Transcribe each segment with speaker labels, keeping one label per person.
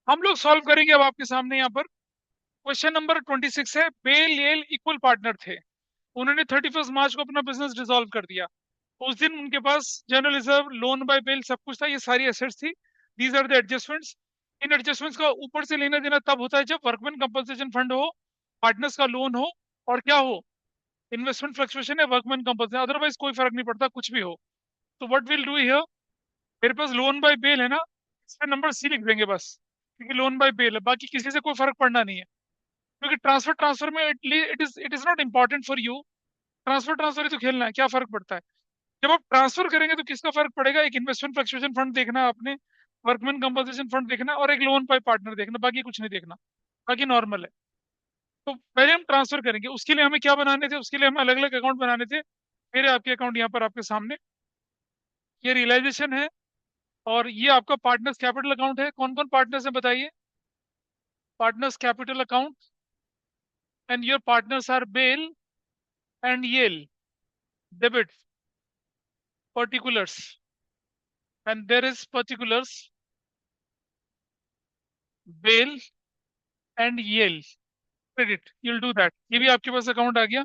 Speaker 1: हम लोग सॉल्व करेंगे अब आपके सामने यहाँ पर। क्वेश्चन नंबर 26 है, बेल येल इक्वल पार्टनर थे। उन्होंने 31 मार्च को अपना बिजनेस डिसॉल्व कर दिया। उस दिन उनके पास general reserve, loan by Bell सब कुछ था, ये सारी एसेट्स थी। These are the adjustments. इन एडजस्टमेंट्स का ऊपर से लेना देना तब होता है जब वर्कमैन कंपनसेशन फंड हो, पार्टनर्स का लोन हो, और क्या हो, इन्वेस्टमेंट फ्लक्चुएशन है, वर्कमैन कंपनसेशन। अदरवाइज कोई फर्क नहीं पड़ता, कुछ भी हो। तो व्हाट विल डू हियर, मेरे पास लोन बाय बेल है ना, इसमें नंबर सी लिख देंगे बस, क्योंकि लोन बाय बेल है, बाकी किसी से कोई फर्क पड़ना नहीं है। क्योंकि ट्रांसफर ट्रांसफर में it is not important for you. Transfer transfer ही तो खेलना है, क्या फर्क पड़ता है। जब आप ट्रांसफर करेंगे तो किसका फर्क पड़ेगा, एक इन्वेस्टमेंट फ्लक्चुएशन फंड देखना है आपने, वर्कमैन कंपनसेशन फंड देखना है, और एक लोन बाय पार्टनर देखना, बाकी कुछ नहीं देखना। बाकी नॉर्मल है। तो पहले हम ट्रांसफर करेंगे, उसके लिए हमें क्या बनाने थे, उसके लिए हमें अलग अलग अकाउंट बनाने थे। मेरे आपके अकाउंट यहाँ पर आपके सामने, ये रियलाइजेशन है, और ये आपका पार्टनर्स कैपिटल अकाउंट है। कौन कौन पार्टनर्स है बताइए। Partners capital account, and your partners are Bell and Yale. Debit particulars, and there is particulars, Bell and Yale. Credit, you'll do that. ये भी आपके पास अकाउंट आ गया।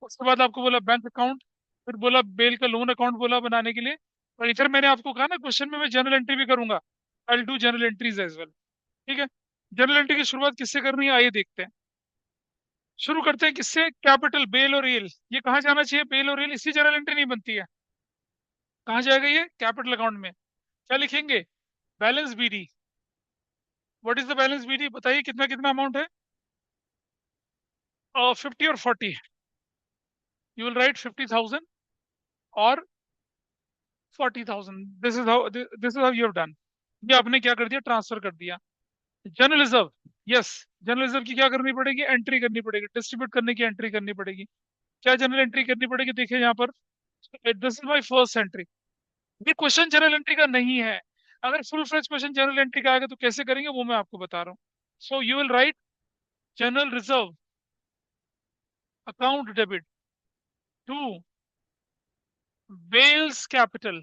Speaker 1: उसके बाद आपको बोला बैंक अकाउंट, फिर बोला बेल का लोन अकाउंट बोला बनाने के लिए। और इधर मैंने आपको कहा ना क्वेश्चन में मैं जनरल एंट्री भी करूंगा। I do journal entries as well. ठीक है। जनरल एंट्री की शुरुआत किससे करनी है, आइए देखते हैं। शुरू करते हैं किससे, कैपिटल बेल और एल। ये कहाँ जाना चाहिए, बेल और एल, इसी जनरल एंट्री नहीं बनती है। कहाँ जाएगा ये, कैपिटल अकाउंट में। क्या लिखेंगे, balance BD. What is the balance BD, बताइए कितना कितना अमाउंट है। 50 और 40। यू विल राइट 50,000 और 40,000। This is how you have done. ये आपने क्या कर दिया, ट्रांसफर कर दिया। General reserve, yes, general reserve की क्या करनी पड़ेगी, एंट्री करनी पड़ेगी, डिस्ट्रीब्यूट करने की एंट्री करनी पड़ेगी। क्या जनरल एंट्री करनी पड़ेगी, देखिए यहाँ पर, this is my first entry. ये क्वेश्चन जनरल एंट्री का नहीं है। अगर full fledged question journal entry का आएगा तो कैसे करेंगे, वो मैं आपको बता रहा हूँ। So you will write general reserve account debit to Wells capital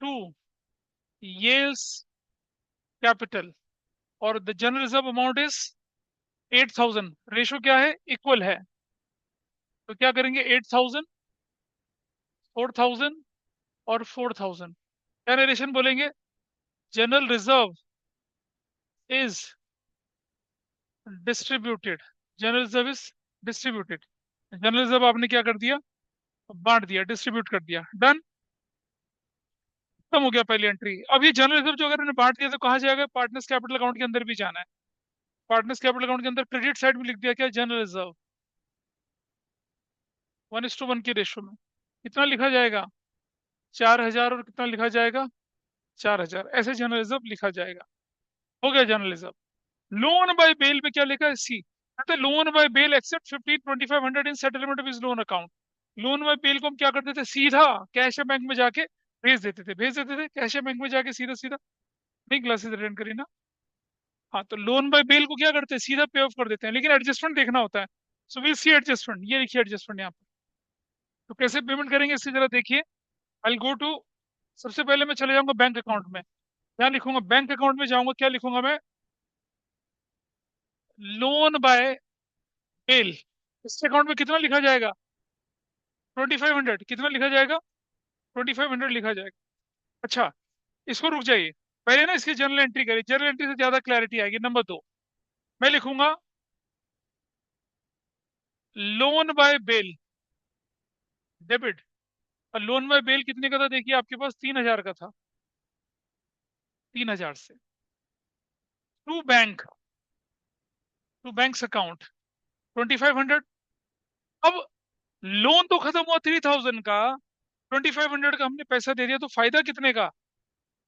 Speaker 1: to Yells capital, और the general reserve amount is 8,000। Ratio क्या है, इक्वल है। तो क्या करेंगे, 8,000, 4,000 और 4,000। क्या नरेशन बोलेंगे, general reserve is distributed. General reserve is distributed. General reserve आपने क्या कर दिया, बांट दिया, डिस्ट्रीब्यूट कर दिया, डन। खत्म हो गया पहली एंट्री। अब ये जनरल रिजर्व जो अगर मैंने बांट दिया तो कहाँ जाएगा, पार्टनर्स कैपिटल अकाउंट के अंदर भी जाना है। पार्टनर्स कैपिटल अकाउंट के अंदर क्रेडिट साइड में लिख दिया क्या, जनरल रिजर्व, 1:1 की रेशो में। कितना लिखा जाएगा, 4,000, और कितना लिखा जाएगा, 4,000। ऐसे जनरल रिजर्व लिखा जाएगा। हो गया general reserve. Loan by Bell में क्या लिखा है, सी। तो loan by Bell accept 15,2500 in settlement of his loan account. Loan by Bell को हम क्या करते थे, सीधा कैश बैंक में जाके भेज देते थे कैश बैंक में जाके, सीधा सीधा। नहीं क्लासेस अटेंड करी ना। हाँ, तो लोन बाय बेल को क्या करते हैं, सीधा पे ऑफ कर देते हैं, लेकिन एडजस्टमेंट देखना होता है। सो विल सी एडजस्टमेंट, ये लिखिए एडजस्टमेंट यहाँ पर। तो कैसे पेमेंट करेंगे इसकी जरा देखिए। आई गो टू, सबसे पहले मैं चले जाऊंगा बैंक अकाउंट में। क्या लिखूंगा, बैंक अकाउंट में जाऊंगा, क्या लिखूंगा मैं, लोन बाय बेल। इसके अकाउंट में कितना लिखा जाएगा, 2,500। कितना लिखा जाएगा, 2,500 लिखा जाएगा। अच्छा, इसको रुक जाइए, पहले ना इसकी जर्नल एंट्री करिए, जर्नल एंट्री से ज्यादा क्लैरिटी आएगी। नंबर 2, मैं लिखूंगा लोन बाय बेल डेबिट। और लोन बाय बेल कितने का था, देखिए आपके पास 3,000 का था। 3,000 से to bank, to banks account 2,500। अब लोन तो खत्म हुआ 3,000 का, 2,500 का हमने पैसा दे दिया, तो फायदा कितने का,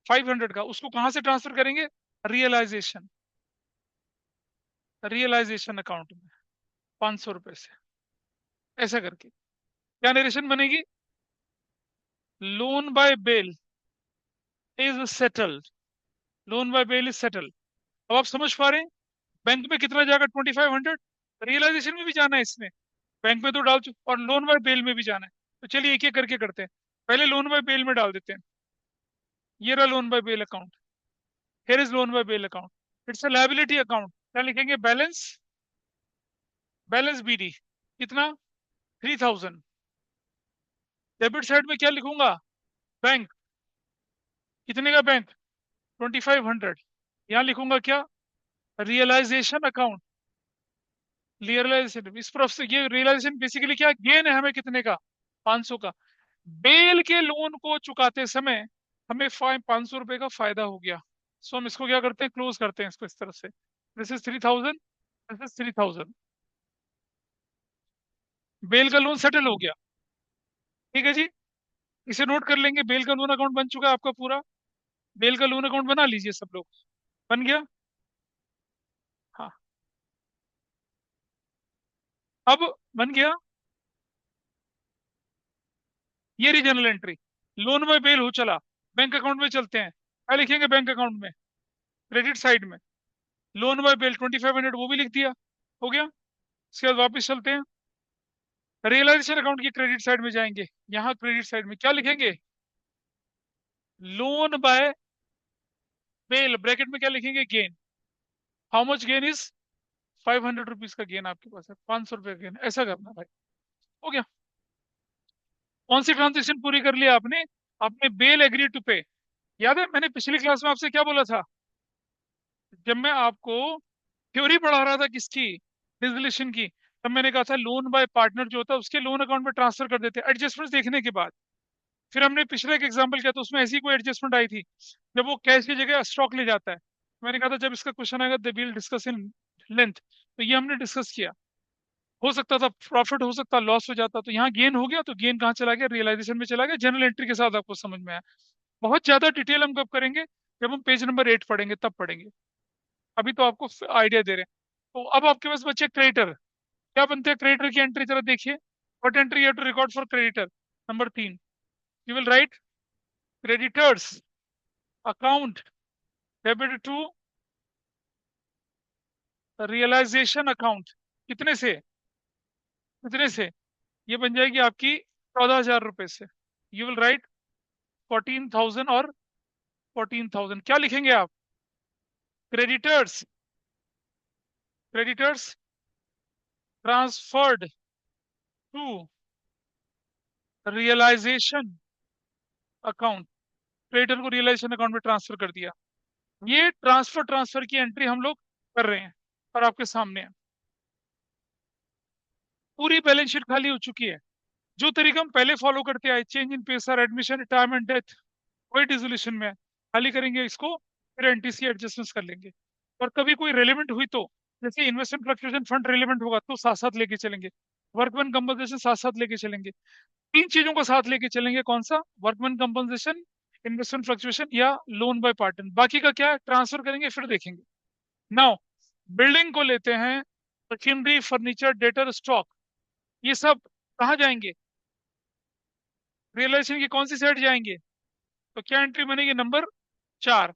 Speaker 1: 500 का। उसको कहां से ट्रांसफर करेंगे, रियलाइजेशन, रियलाइजेशन अकाउंट में, 500 रुपए से। ऐसा करके क्या नरेशन बनेगी, loan by Bell is settled, loan by Bell is settled. अब आप समझ पा रहे हैं, बैंक में कितना जाएगा, 2,500। रियलाइजेशन में भी जाना है इसमें, बैंक में तो डाल चुके, और लोन बाय बेल में भी जाना है। तो चलिए एक एक करके करते हैं। पहले लोन बाय बेल में डाल देते हैं। ये रहा loan by Bell account. Here is loan by Bell account, it's a liability account, क्या लिखेंगे? बैलेंस, बैलेंस बीडी कितना? 3000। डेबिट साइड में क्या लिखूंगा? बैंक, कितने का बैंक? 2500। यहाँ लिखूंगा क्या? रियलाइजेशन अकाउंट, रियलाइजेशन, इस तरफ से ये रियलाइजेशन बेसिकली क्या गेन है हमें कितने का? 500 का। बेल के लोन को चुकाते समय हमें 500 रुपए का फायदा हो गया। सो हम इसको क्या करते हैं? क्लोज करते हैं इसको इस तरह से, this is 3000, this is 3000। Bell का लोन सेटल हो गया, ठीक है जी। इसे नोट कर लेंगे, बेल का लोन अकाउंट बन चुका है आपका पूरा। बेल का लोन अकाउंट बना लीजिए सब लोग। बन गया? हाँ, अब बन गया। ये रही जनरल एंट्री, लोन में बेल हो चला। बैंक अकाउंट में चलते हैं, क्या लिखेंगे बैंक अकाउंट में? क्रेडिट साइड में लोन बाय बेल 2500 वो भी लिख दिया, हो गया। उसके बाद वापस चलते हैं, रियलाइजेशन अकाउंट की क्रेडिट साइड में जाएंगे। यहाँ क्रेडिट साइड में क्या लिखेंगे? लोन बाय बेल, ब्रैकेट में क्या लिखेंगे? Gain. How much gain is? 500 rupees का गेन आपके पास है, 500 रुपये का गेन, ऐसा करना भाई। हो गया। कौन सी ट्रांजेक्शन पूरी कर लिया आपने? आपने बेल एग्री टू पे। याद है मैंने पिछली क्लास में आपसे क्या बोला था? जब मैं आपको थ्योरी पढ़ा रहा था किसकी, डिसोल्यूशन की, तब मैंने कहा था लोन बाय पार्टनर जो होता है उसके लोन अकाउंट में ट्रांसफर कर देते हैं एडजस्टमेंट देखने के बाद। फिर हमने पिछले एक एग्जांपल किया तो उसमें ऐसी कोई एडजस्टमेंट आई थी जब वो कैश की जगह स्टॉक ले जाता है। मैंने कहा था जब इसका क्वेश्चन आएगा the will discuss in length, तो ये हमने डिस्कस किया। हो सकता था प्रॉफिट, हो सकता लॉस हो जाता, तो यहाँ गेन हो गया, तो गेन कहाँ चला गया? रियलाइजेशन में चला गया। जनरल एंट्री के साथ आपको समझ में आया। बहुत ज्यादा डिटेल हम कब करेंगे? जब हम पेज नंबर 8 पढ़ेंगे तब पढ़ेंगे। अभी तो आपको आइडिया दे रहे हैं। तो अब आपके पास बच्चे क्रेडिटर, क्या बनते हैं क्रेडिटर की एंट्री? जरा देखिए, what entry you have to record for creditor? Number 3, you will write creditors account debit to realisation account. कितने से? कितने से? ये बन जाएगी आपकी 14,000 रुपए से। यू विल राइट 14,000 और 14,000। क्या लिखेंगे आप? Creditors, creditors transferred to realisation account, creditor को रियलाइजेशन अकाउंट में ट्रांसफर कर दिया। ये ट्रांसफर की एंट्री हम लोग कर रहे हैं और आपके सामने है। पूरी बैलेंस शीट खाली हो चुकी है। जो तरीका हम पहले फॉलो करते आए, change in pacer, admission, retirement, death, वही डिसोल्यूशन में है। खाली करेंगे इसको, फिर एनटीसी एडजस्टमेंट कर लेंगे। और कभी कोई रेलेवेंट हुई तो, जैसे इन्वेस्टमेंट फ्लक्चुएशन फंड रेलेवेंट होगा तो साथ साथ लेके चलेंगे। वर्कमैन कंपनसेशन साथ साथ लेके चलेंगे। तीन चीजों को साथ लेके चलेंगे, कौन सा? वर्कमैन कंपनसेशन, इन्वेस्टमेंट फ्लक्चुएशन या लोन बाय पार्टनर। बाकी का क्या है? ट्रांसफर करेंगे फिर देखेंगे। नाउ बिल्डिंग को लेते हैं, मशीनरी, फर्नीचर, डेटर, स्टॉक, ये सब कहाँ जाएंगे? रियलाइजेशन की कौन सी साइड जाएंगे? तो क्या एंट्री बनेगी? नंबर 4।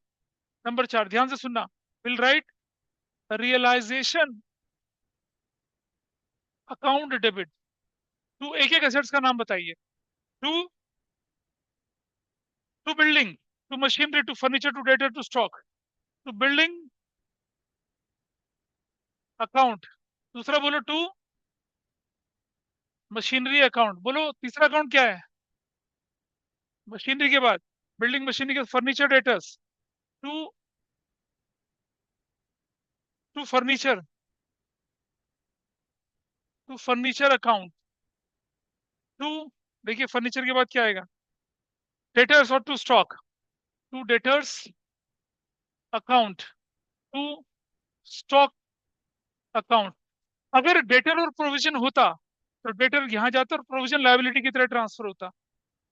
Speaker 1: नंबर 4 ध्यान से सुनना, will write realisation account debit to, एक एक एसेट्स का नाम बताइए। To, to building, to machinery, to furniture, to debtor, to stock. To building account, दूसरा बोलो टू मशीनरी अकाउंट, बोलो तीसरा अकाउंट क्या है? मशीनरी के बाद, बिल्डिंग मशीनरी के furniture debtors, to, to furniture, to furniture account, to, देखिए फर्नीचर के बाद क्या आएगा? डेटर्स, और to stock, to debtors account, to stock account. अगर डेटर और प्रोविजन होता तो डेटर यहां जाता और प्रोविजन लायबिलिटी की तरह ट्रांसफर होता।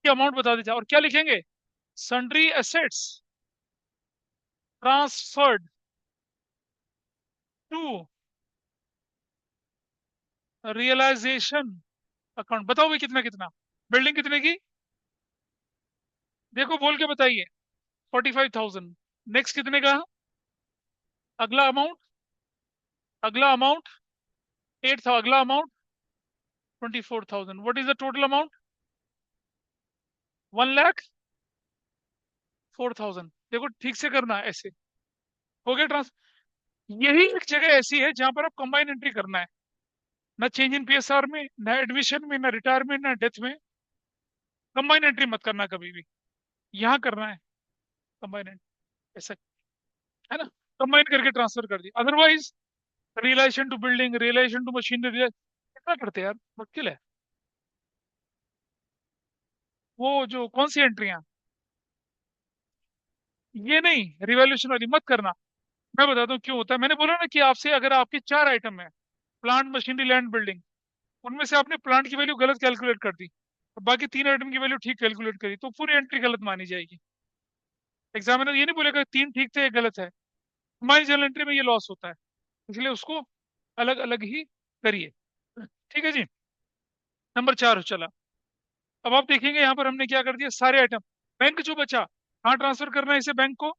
Speaker 1: ये अमाउंट बता दीजिए, और क्या लिखेंगे? Sundry assets transferred to realisation account. बताओ भाई कितना कितना? बिल्डिंग कितने की? देखो बोल के बताइए। 45,000। नेक्स्ट कितने का? अगला अमाउंट, अगला अमाउंट 8 था, अगला amount 24,000। What is the total amount? 1,04,000। देखो ठीक से करना है ऐसे, हो गया ट्रांस। यही एक जगह ऐसी है जहां पर आप कंबाइन एंट्री करना है, ना चेंज इन पीएसआर में, ना एडमिशन में, ना रिटायरमेंट, ना डेथ में। कंबाइन एंट्री मत करना कभी भी, यहाँ करना है कंबाइन एंट्री, ऐसा है ना। कंबाइन करके ट्रांसफर कर दिया, otherwise relation to building, relation to machinery, कितना करते हैं यार, मुश्किल है। वो जो कौन सी एंट्रियां, ये नहीं, रिवॉल्यूशन वाली मत करना। मैं बताता हूँ क्यों होता है। मैंने बोला ना कि आपसे अगर आपके चार आइटम है, प्लांट, मशीनरी, लैंड, बिल्डिंग, उनमें से आपने प्लांट की वैल्यू गलत कैलकुलेट कर दी और बाकी तीन आइटम की वैल्यू ठीक कैलकुलेट करी, तो पूरी एंट्री गलत मानी जाएगी। एग्जामिनर ये नहीं बोलेगा तीन ठीक थे एक गलत है। हमारी जर्नल एंट्री में ये लॉस होता है, इसलिए उसको अलग अलग ही करिए। ठीक है जी। नंबर 4 चला। अब आप देखेंगे यहाँ पर हमने क्या कर दिया, सारे आइटम। बैंक जो बचा, कहाँ ट्रांसफर करना है इसे, बैंक को,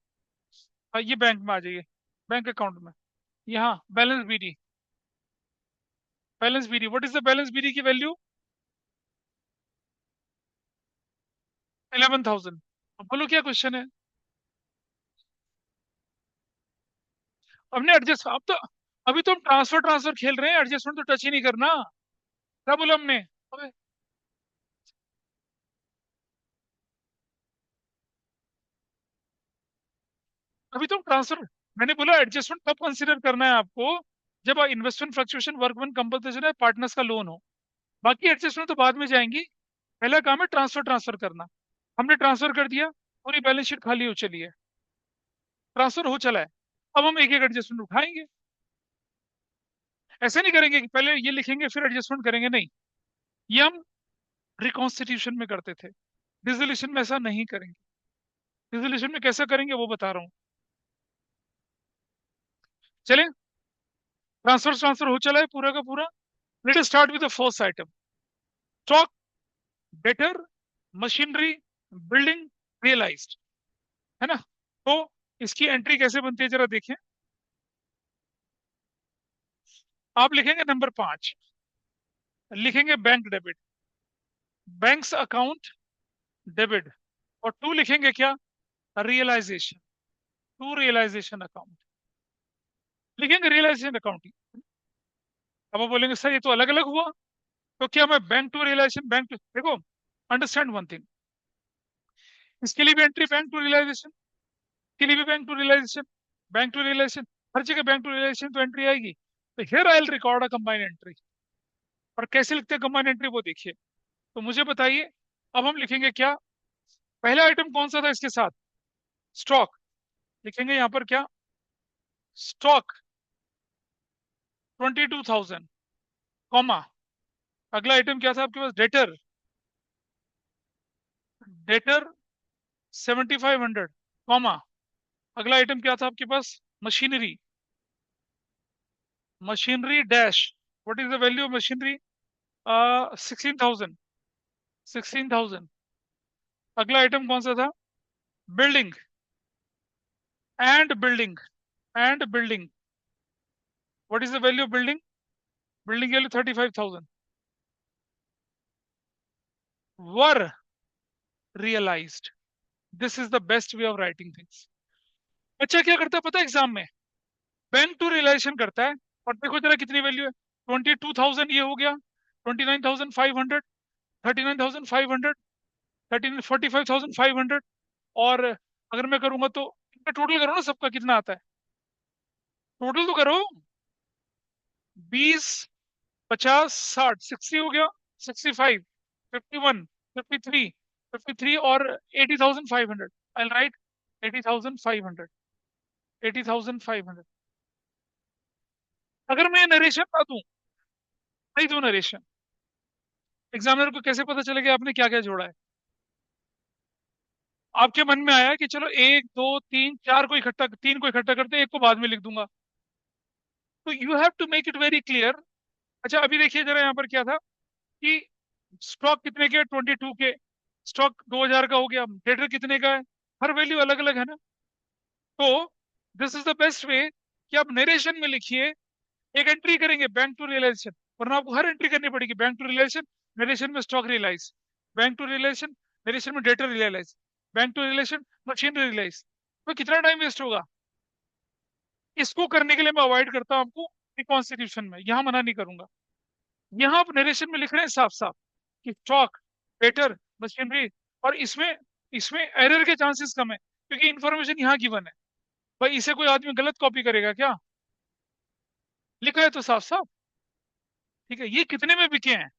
Speaker 1: ये बैंक में आ जाइए, बैंक अकाउंट में। यहाँ balance BD, balance BD, what is the balance BD की वैल्यू, 11,000। अब बोलो क्या क्वेश्चन है। हमने एडजस्ट, अब तो, अभी तो हम ट्रांसफर ट्रांसफर खेल रहे हैं, एडजस्टमेंट तो टच ही नहीं करना। क्या बोला हमने, अबे, अभी तो ट्रांसफर, मैंने बोला एडजस्टमेंट कब कंसीडर करना है आपको, जब इन्वेस्टमेंट फ्लक्चुएशन, वर्कमैन कंपनसेशन है, पार्टनर्स का लोन हो। बाकी एडजस्टमेंट तो बाद में जाएंगी, पहला काम है ट्रांसफर ट्रांसफर करना। हमने ट्रांसफर कर दिया, पूरी बैलेंस शीट खाली हो चली है, ट्रांसफर हो चला है। अब हम एक एक एडजस्टमेंट उठाएंगे। ऐसे नहीं करेंगे कि पहले ये लिखेंगे फिर एडजस्टमेंट करेंगे, नहीं। ये हम रिकॉन्स्टिट्यूशन में करते थे, डिसोल्यूशन में ऐसा नहीं करेंगे। डिसोल्यूशन में कैसा करेंगे वो बता रहा हूँ। चलें, ट्रांसफर ट्रांसफर हो चला है पूरा का पूरा। Let us start with the first item, stock, debtor, machinery, building, realised, है ना। तो इसकी एंट्री कैसे बनती है जरा देखें। आप लिखेंगे नंबर 5, लिखेंगे bank debit, banks account debit, और टू लिखेंगे क्या, रियलाइजेशन, टू रियलाइजेशन अकाउंट, लिखेंगे रियलाइजेशन अकाउंट। अब आप बोलेंगे सर ये तो अलग अलग हुआ, तो क्या मैं bank to realisation, bank to, देखो, अंडरस्टैंड वन थिंग, इसके लिए भी एंट्री बैंक टू रियलाइजेशन, के लिए भी bank to realisation, bank to realisation, हर जगह बैंक टू रियलाइजेशन तो एंट्री आएगी। तो here I will record a combined entry. और कैसे लिखते हैं कंबाइंड एंट्री वो देखिए। तो मुझे बताइए, अब हम लिखेंगे क्या, पहला आइटम कौन सा था इसके साथ, स्टॉक, लिखेंगे यहां पर क्या, स्टॉक 22,000, कॉमा, अगला आइटम क्या था आपके पास, डेटर, डेटर 7,500, कॉमा, अगला आइटम क्या था आपके पास, machinery, machinery dash, what is the value of machinery, 16,000, 16,000। अगला आइटम कौन सा था, building, and building, and building, what is the value of building, building की value 35,000, were realised. This is the best way of writing things. अच्छा क्या करता है पता है एग्जाम में, बैंक टू रियलाइजेशन करता है, और देखो जरा कितनी वैल्यू है, 22,000 ये हो गया, 29,500, 39,500, 45,500, और अगर मैं करूंगा तो इनका टोटल करो ना, सबका कितना आता है, टोटल तो करो, 20, 50, 60, 60 हो गया, 65, 51, 53, 53 और 80,500, आई राइट 80,500, 80,500। अगर मैं नरेशन ना दूं, नहीं दूं नरेशन, एग्जामिनर को कैसे पता चलेगा आपने क्या क्या जोड़ा है। आपके मन में आया कि चलो एक दो तीन चार को इकट्ठा, तीन को इकट्ठा करते हैं, एक को बाद में लिख दूंगा, तो you have to make it very clear. अच्छा अभी देखिए जरा यहाँ पर क्या था कि स्टॉक कितने के, 22 के, स्टॉक 2,000 का हो गया, डेटर कितने का है, हर वैल्यू अलग अलग है ना। तो दिस इज द बेस्ट वे कि आप नरेशन में लिखिए, एक एंट्री करेंगे बैंक टू रियलाइजेशन, वरना आपको हर एंट्री करनी पड़ेगी, बैंक टू रियलाइजेशन, नरेशन में stock realise, bank to realisation, narration में debtor realise, bank to realisation, machine realise, तो कितना टाइम वेस्ट होगा। इसको करने के लिए मैं अवॉइड करता हूं आपको रिकॉन्स्टिट्यूशन में, यहां मना नहीं करूंगा। यहाँ आप नरेशन में लिख रहे हैं साफ साफ कि स्टॉक, बेटर, मशीनरी, और इसमें इसमें एरर के चांसेस कम है क्योंकि इंफॉर्मेशन यहाँ गिवन है। भाई इसे कोई आदमी गलत कॉपी करेगा क्या? लिखा है तो साफ साफ। ठीक है, ये कितने में बिके हैं,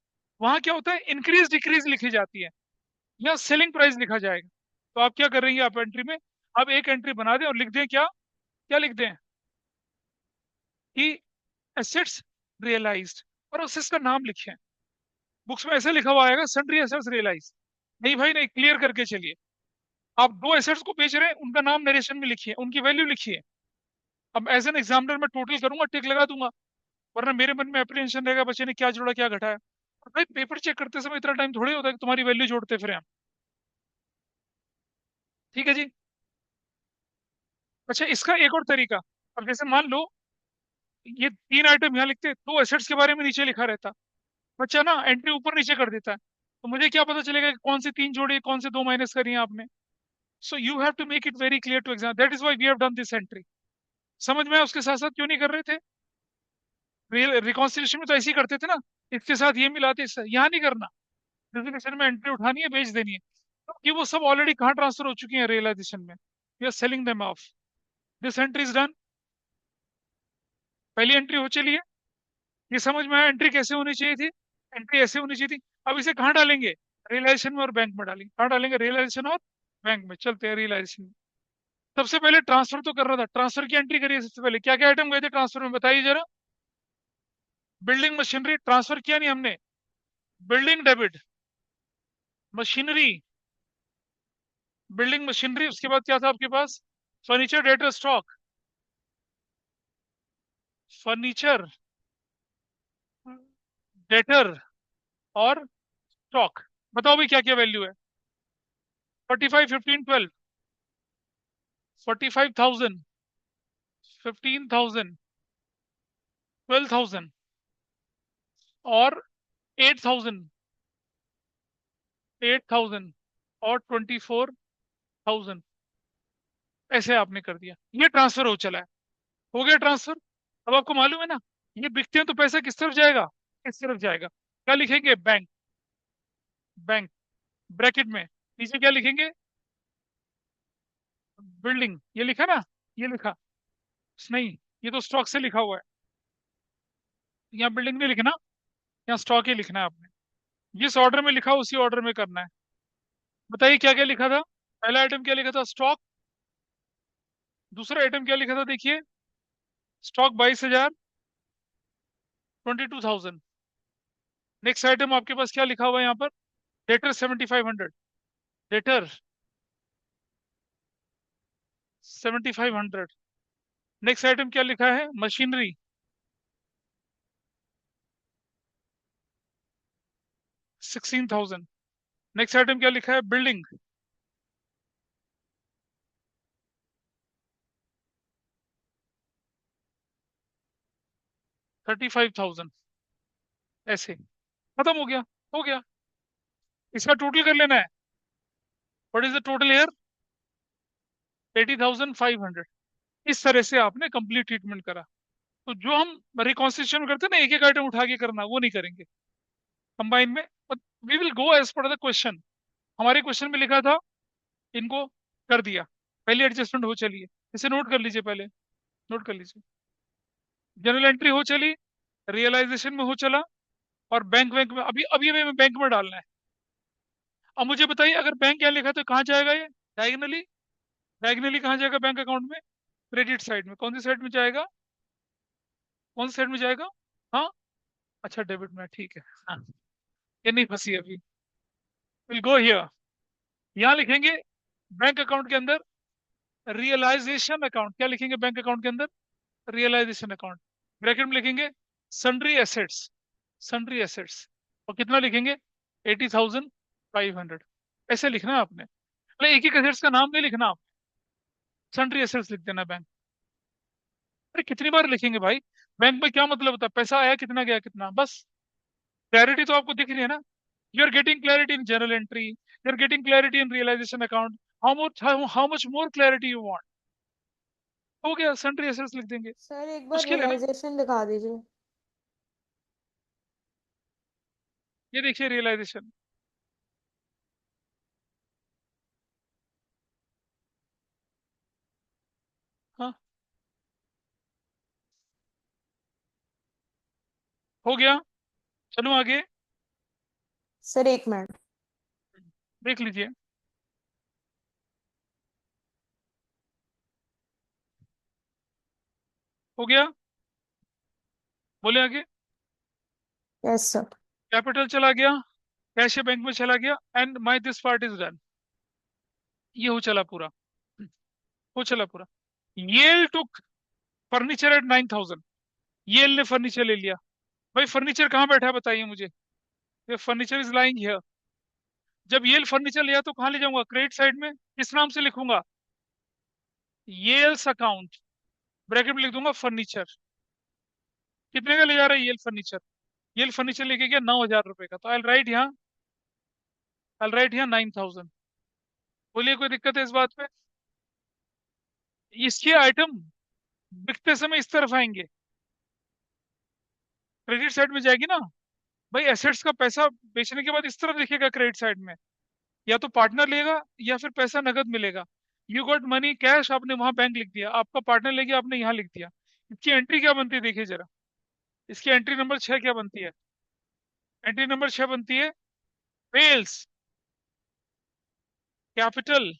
Speaker 1: वहां क्या होता है इंक्रीज डिक्रीज लिखी जाती है, या सेलिंग प्राइस लिखा जाएगा। तो आप क्या कर रही हैं, आप एंट्री में आप एक एंट्री बना दें और लिख दें क्या, क्या लिख दें कि एसेट्स रियलाइज्ड, और उस का नाम लिखें। बुक्स में ऐसे लिखा हुआ आएगा सन्ड्री एसेट्स रियलाइज। नहीं भाई नहीं, क्लियर करके चलिए। आप दो एसेट्स को बेच रहे हैं, उनका नाम नरेशन में लिखिए, उनकी वैल्यू लिखिए। अब एज एन एग्जामिनर मैं टोटल करूंगा, टिक लगा दूंगा, वरना मेरे मन में अप्रीहेंशन रहेगा बच्चे ने क्या जोड़ा क्या घटाया। और भाई पेपर चेक करते समय इतना टाइम थोड़ी होता है कि तुम्हारी वैल्यू जोड़ते फिर हम। ठीक है जी। अच्छा, इसका एक और तरीका, अब जैसे मान लो ये तीन आइटम यहाँ लिखते, दो एसेट्स के बारे में नीचे लिखा रहता, बच्चा ना एंट्री ऊपर नीचे कर देता है, तो मुझे क्या पता चलेगा कि कौन सी तीन जोड़ी कौन से दो माइनस करी है आपने। So you have to make it very clear to exam, that is why we have done this entry. समझ में आया? उसके साथ साथ क्यों नहीं कर रहे थे, रिकॉन्सिलेशन में तो ऐसे ही करते थे ना, इसके साथ ये मिलाते, इससे यहाँ नहीं करना। रिजर्वेशन में एंट्री उठानी है, बेच देनी है, क्योंकि वो सब ऑलरेडी कहाँ ट्रांसफर हो चुकी है रियलाइजेशन में, we are selling them off. This entry is done, पहली एंट्री हो चली है। ये समझ में आया एंट्री कैसे होनी चाहिए थी, एंट्री ऐसे होनी चाहिए थी। अब इसे कहाँ डालेंगे, रियलाइजेशन में और बैंक में डालेंगे। कहाँ डालेंगे, रियलाइजेशन और बैंक में। चलते हैं रियलाइजेशन में। सबसे पहले ट्रांसफर तो कर रहा था, ट्रांसफर की एंट्री करिए। सबसे पहले क्या क्या आइटम गए थे ट्रांसफर में, बताइए जरा। बिल्डिंग मशीनरी ट्रांसफर किया नहीं हमने, building debit, machinery, building machinery. उसके बाद क्या था आपके पास, furniture debtor stock, furniture debtor और स्टॉक। बताओ भाई क्या क्या वैल्यू है, 45, 15, 12, 45,000, 15,000, 12,000 और 8,000, 8,000 और 24,000। ऐसे आपने कर दिया, ये ट्रांसफर हो चला है, हो गया ट्रांसफर। अब आपको मालूम है ना, ये बिकते हैं तो पैसा किस तरफ जाएगा, किस तरफ जाएगा। क्या लिखेंगे, बैंक, बैंक, ब्रैकेट में नीचे क्या लिखेंगे, बिल्डिंग। ये लिखा ना, ये लिखा नहीं, ये तो स्टॉक से लिखा हुआ है। यहाँ बिल्डिंग नहीं लिखना, यहाँ स्टॉक ही लिखना है आपने। जिस ऑर्डर में लिखा उसी ऑर्डर में करना है। बताइए क्या क्या लिखा था, पहला आइटम क्या लिखा था, स्टॉक। दूसरा आइटम क्या लिखा था, देखिए, स्टॉक 22,000, 22,000। नेक्स्ट आइटम आपके पास क्या लिखा हुआ है यहाँ पर, डेटर 7,500, डेटर 7,500। नेक्स्ट आइटम क्या लिखा है, मशीनरी, 16,000। नेक्स्ट आइटम क्या लिखा है, बिल्डिंग, 35,000। ऐसे खत्म हो गया, हो गया। इसका टोटल कर लेना है, what is the total here, 80,500। इस तरह से आपने कंप्लीट ट्रीटमेंट करा। तो जो हम रिकॉन्स्टिट्यूशन करते हैं ना, एक एक आइटम उठा के करना, वो नहीं करेंगे कंबाइन में। We will go as per the question. हमारे क्वेश्चन में लिखा था, इनको कर दिया, पहले एडजस्टमेंट हो चली है, इसे नोट कर लीजिए पहले, नोट कर लीजिए। जनरल एंट्री हो चली, रियलाइजेशन में हो चला, और बैंक बैंक में अभी अभी हमें बैंक में डालना है। अब मुझे बताइए, अगर बैंक क्या लिखा तो कहाँ जाएगा ये, डायगनली, डायगनली कहाँ जाएगा बैंक अकाउंट में, क्रेडिट साइड में। कौन सी साइड में जाएगा, कौन सी साइड में जाएगा, हाँ, अच्छा डेबिट में, ठीक है। हाँ, ये नहीं फंसी अभी, विल गो हियर। यहाँ लिखेंगे बैंक अकाउंट के अंदर रियलाइजेशन अकाउंट, क्या लिखेंगे बैंक अकाउंट के अंदर, रियलाइजेशन अकाउंट। ब्रैकेट में लिखेंगे सन्ड्री एसेट्स, सन्ड्री एसेट्स, और कितना लिखेंगे, 80,500। ऐसे लिखना है आपने, मतलब एक ही एसेट्स का नाम नहीं लिखना आप, सन्ड्री एसेट्स लिख देना बैंक। अरे कितनी बार लिखेंगे भाई, बैंक में क्या मतलब होता है, पैसा आया कितना गया कितना, बस। क्लैरिटी तो आपको दिख रही है ना, you are getting clarity in journal entry, you are getting clarity in realisation account. How much, how much more clarity you want. हो गया, सन्ड्री एसेट्स लिख देंगे।
Speaker 2: सर एक बार
Speaker 1: मुश्किल है ना?
Speaker 2: रियलाइजेशन दिखा दीजिए।
Speaker 1: ये देखिए रियलाइजेशन। हाँ, हो गया। चलो आगे।
Speaker 2: सर एक मिनट।
Speaker 1: देख लीजिए। हो गया। बोले आगे।
Speaker 2: Yes sir.
Speaker 1: कैपिटल चला गया, कैश बैंक में चला गया, and my this part is done. ये हो चला पूरा। हो चला पूरा। L took furniture eight 9,000। L ने फर्नीचर ले लिया। भाई फर्नीचर कहाँ बैठा है बताइए मुझे। ये फर्नीचर इज लाइंग हियर। जब येल फर्नीचर लिया तो कहाँ ले जाऊंगा? क्रेडिट साइड में। किस नाम से लिखूंगा? येल्स अकाउंट, ब्रैकेट में लिख दूंगा फर्नीचर। कितने का ले जा रहा है येल फर्नीचर? येल फर्नीचर लेके गया 9,000 रुपए का, तो आई राइट यहाँ 9,000। बोलिए कोई दिक्कत है इस बात पे? इसके आइटम बिकते समय इस तरफ आएंगे, क्रेडिट साइड में जाएगी ना। भाई एसेट्स का पैसा बेचने के बाद इस तरफ दिखेगा क्रेडिट साइड में। या तो पार्टनर लेगा या फिर पैसा नगद मिलेगा। यू गॉट मनी कैश, आपने वहां बैंक लिख दिया, आपका पार्टनर ले गया, आपने यहाँ लिख दिया। इसकी एंट्री क्या बनती है देखिए जरा। इसकी एंट्री नंबर 6 क्या बनती है? एंट्री नंबर 6 बनती है Bell's capital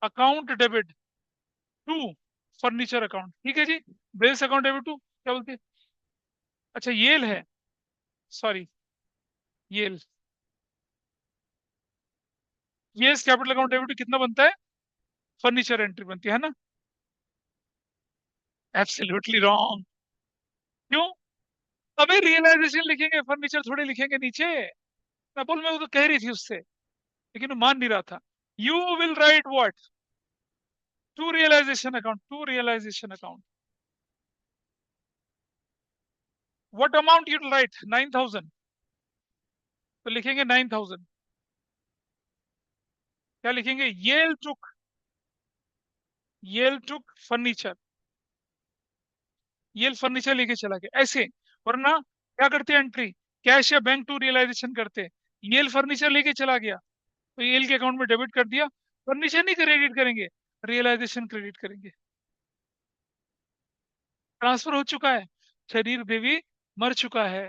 Speaker 1: account debit to furniture account. ठीक है जी। वेल्स अकाउंट डेबिट टू क्या बोलती है? अच्छा येल है, sorry, Yale. Yale's capital account debit to कितना बनता है? फर्नीचर एंट्री बनती है ना? Absolutely wrong. क्यों? अबे रियलाइजेशन लिखेंगे, फर्नीचर थोड़े लिखेंगे नीचे। मैं बोल, मैं वो तो कह रही थी उससे, लेकिन वो मान नहीं रहा था। You will write what? To realisation account, to realisation account. What amount you write? 9,000। तो लिखेंगे 9,000। क्या लिखेंगे? Yale took furniture. Yale furniture लेके चला गया ऐसे। वरना क्या करते हैं एंट्री? कैश या बैंक टू रियलाइजेशन करते हैं। येल फर्नीचर लेके चला गया, तो येल के अकाउंट में डेबिट कर दिया। फर्नीचर नहीं क्रेडिट करेंगे, रियलाइजेशन क्रेडिट करेंगे। ट्रांसफर हो चुका है, शरीर देवी मर चुका है,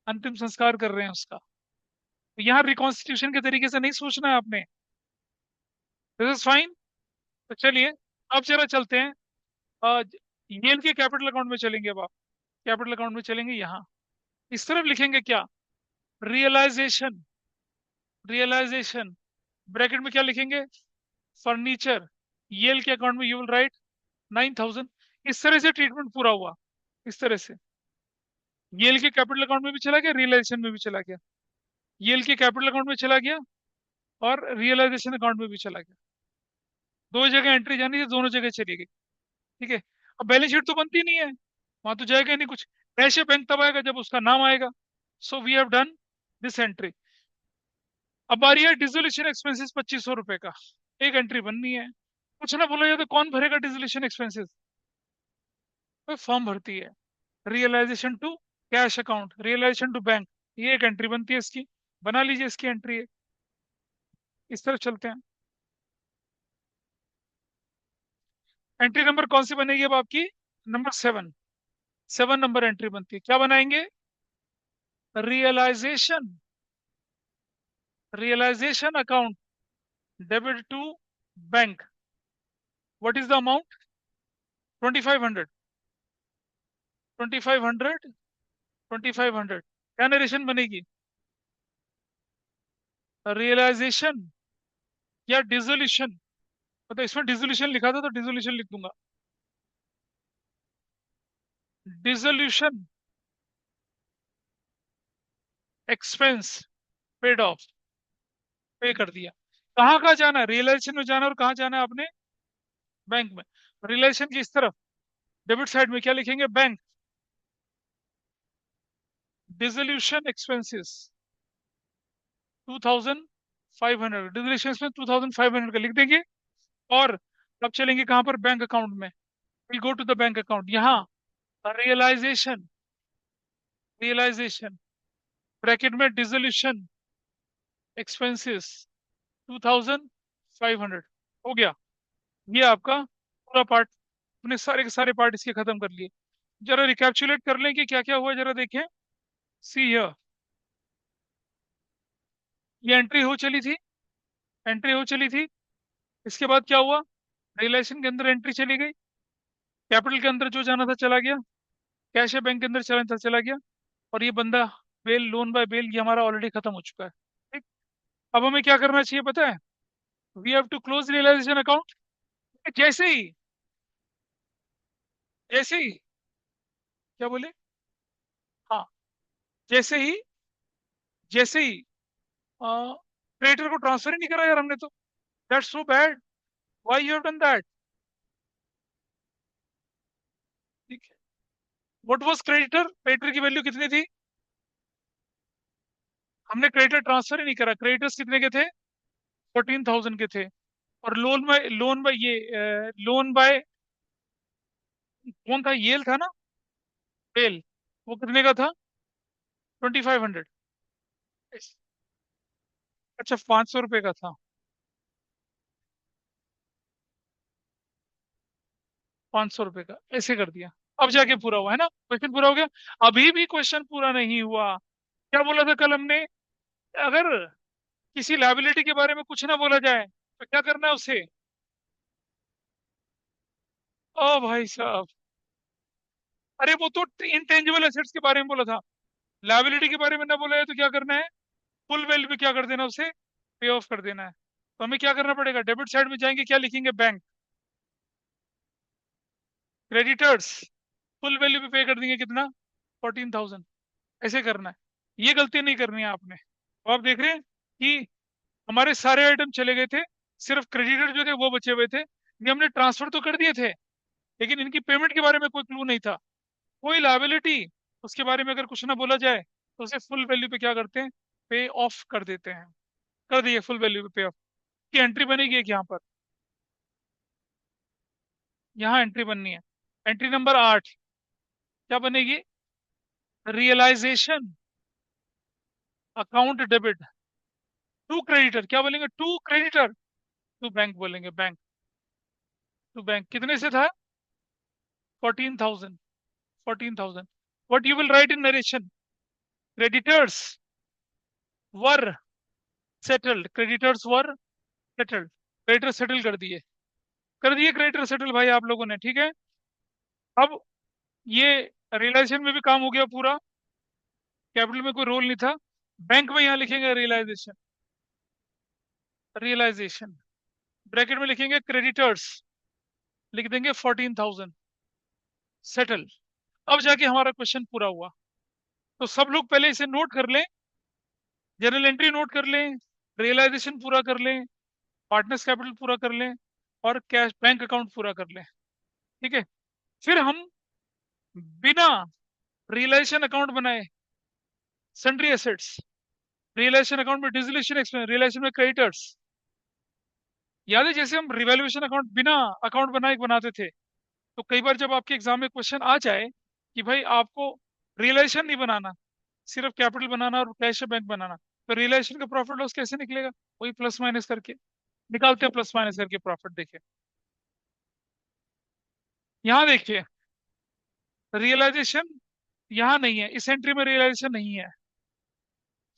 Speaker 1: अंतिम संस्कार कर रहे हैं उसका। तो यहाँ रिकॉन्स्टिट्यूशन के तरीके से नहीं सोचना है आपने। This is fine. तो चलिए अब जरा चलते हैं। अ, येल के कैपिटल अकाउंट में चलेंगे। अब आप कैपिटल अकाउंट में चलेंगे, यहाँ इस तरफ लिखेंगे क्या? रियलाइजेशन। रियलाइजेशन ब्रैकेट में क्या लिखेंगे? फर्नीचर। येल के अकाउंट में यू विल राइट 9,000। इस तरह से ट्रीटमेंट पूरा हुआ। इस तरह से येल के कैपिटल अकाउंट में भी चला गया, रियलाइजेशन में भी चला गया। येल के कैपिटल अकाउंट में चला गया और रियलाइजेशन अकाउंट में भी चला गया। दो जगह एंट्री जानी थी, दोनों जगह चली गई। ठीक है। अब बैलेंस शीट तो बनती नहीं है, वहां तो जाएगा ही नहीं कुछ। कैश बैंक तब आएगा जब उसका नाम आएगा। So we have done this entry. अब आ रही है डिसोल्यूशन एक्सपेंसेस 2,500 रुपए का। एक एंट्री बननी है। कुछ ना बोला जाए तो कौन भरेगा डिसोल्यूशन एक्सपेंसेस? तो फर्म भरती है। Realisation to cash account, realisation to bank, ये एक एंट्री बनती है इसकी। बना लीजिए इसकी एंट्री। इस तरफ चलते हैं। एंट्री नंबर कौन सी बनेगी अब आपकी? नंबर 7। 7 नंबर एंट्री बनती है। क्या बनाएंगे? Realisation. Realisation account debit to bank. What is the amount? 2,500। 2,500। 2,500। क्या नरेशन बनेगी? रियलाइजेशन या डिसोल्यूशन? मतलब इसमें डिसोल्यूशन लिखा था तो डिसोल्यूशन लिख दूंगा। डिसोल्यूशन एक्सपेंस पेड ऑफ, पे कर दिया। कहाँ कहाँ जाना है? रियलाइजेशन में जाना है, और कहाँ जाना है आपने? बैंक में। रियलाइजेशन की इस तरफ डेबिट साइड में क्या लिखेंगे? बैंक। Dissolution expenses 2,500। डिसोल्यूशन में 2,500 का लिख देंगे। और अब चलेंगे कहाँ पर? बैंक अकाउंट में। We go to the bank account. यहाँ रियलाइजेशन, रियलाइजेशन ब्रैकेट में डिसोल्यूशन एक्सपेंसेस 2500 हो गया। ये आपका पूरा पार्ट, अपने सारे के सारे पार्ट इसके खत्म कर लिए। जरा रिकैप्चुलेट कर लें कि क्या क्या हुआ, जरा देखें। सी हियर, ये एंट्री हो चली थी, एंट्री हो चली थी। इसके बाद क्या हुआ, रियलाइजेशन के अंदर एंट्री चली गई, कैपिटल के अंदर जो जाना था चला गया, कैश है बैंक के अंदर चला था चला गया, और ये बंदा बेल, लोन बाय बेल, ये हमारा ऑलरेडी खत्म हो चुका है। ठीक। अब हमें क्या करना चाहिए पता है, we have to close realisation account. जैसे ही, जैसे ही, क्या बोले, हाँ, जैसे ही, जैसे ही क्रेडिटर को ट्रांसफर ही नहीं करा यार हमने तो। That's so bad, why you have done that. ठीक है। व्हाट वाज क्रेडिटर, क्रेडिटर की वैल्यू कितनी थी, हमने क्रेडिटर ट्रांसफर ही नहीं करा। क्रेडिटर्स कितने के थे, 14,000 के थे। और लोन बाय ये लोन बाय कौन था, येल था ना, बेल, वो कितने का था, 2500। अच्छा, 500 रुपये का था, 500 रुपये का, ऐसे कर दिया। अब जाके पूरा हुआ है ना, क्वेश्चन पूरा हो गया। अभी भी क्वेश्चन पूरा नहीं हुआ। क्या बोला था कल हमने, अगर किसी लायबिलिटी के बारे में कुछ ना बोला जाए तो क्या करना है उसे। ओ भाई साहब, अरे वो तो इंटेंजिबल एसेट्स के बारे में बोला था, लायबिलिटी के बारे में ना बोला है तो क्या करना है, फुल वैल्यू पे क्या कर देना, उसे पे ऑफ कर देना है। तो हमें क्या करना पड़ेगा, डेबिट साइड में जाएंगे, क्या लिखेंगे, बैंक, क्रेडिटर्स, फुल वैल्यू पे पे कर देंगे कितना, 14,000। ऐसे करना है, ये गलती नहीं करनी है आपने। तो आप देख रहे हैं कि हमारे सारे आइटम चले गए थे, सिर्फ क्रेडिटर जो थे वो बचे हुए थे। ये हमने ट्रांसफर तो कर दिए थे, लेकिन इनकी पेमेंट के बारे में कोई क्लू नहीं था, कोई लायबिलिटी, उसके बारे में अगर कुछ ना बोला जाए तो उसे फुल वैल्यू पे क्या करते हैं, पे ऑफ कर देते हैं। कर दिए फुल वैल्यू पे पे ऑफ की एंट्री बनेगी एक यहाँ पर, यहाँ एंट्री बननी है। एंट्री नंबर 8 क्या बनेगी, realisation account debit to creditor. क्या बोलेंगे, टू क्रेडिटर, टू बैंक बोलेंगे, बैंक, टू बैंक कितने से था, 14,000, 14,000। What you will write in narration, creditors were settled, creditors were settled, creditor settle कर दिए क्रेडिटर सेटल भाई आप लोगों ने, ठीक है। अब ये रियलाइजेशन में भी काम हो गया पूरा, कैपिटल में कोई रोल नहीं था। बैंक में यहाँ लिखेंगे रियलाइजेशन, रियलाइजेशन ब्रैकेट में लिखेंगे क्रेडिटर्स, लिख देंगे 14,000 सेटल। अब जाके हमारा क्वेश्चन पूरा हुआ। तो सब लोग पहले इसे नोट कर लें, जनरल एंट्री नोट कर लें, रियलाइजेशन पूरा कर लें, पार्टनर्स कैपिटल पूरा कर लें, और कैश बैंक अकाउंट पूरा कर लें। ठीक है। फिर हम बिना रियलाइजेशन अकाउंट बनाए सन्ड्री एसेट्स, रियलाइजेशन अकाउंट में डिसोल्यूशन एक्सपेंस, रियलाइजेशन में क्रेडिटर्स, याद है जैसे हम रिवैल्यूएशन अकाउंट बिना अकाउंट बनाए बनाते थे। तो कई बार जब आपके एग्जाम में क्वेश्चन आ जाए कि भाई आपको रियलाइजेशन नहीं बनाना, सिर्फ कैपिटल बनाना और कैश बैंक बनाना, तो रियलाइजेशन का प्रॉफिट लॉस कैसे निकलेगा, वही प्लस माइनस करके निकालते हैं, प्लस माइनस करके प्रॉफिट। देखिए यहाँ देखिए, रियलाइजेशन यहाँ नहीं है, इस एंट्री में रियलाइजेशन नहीं है।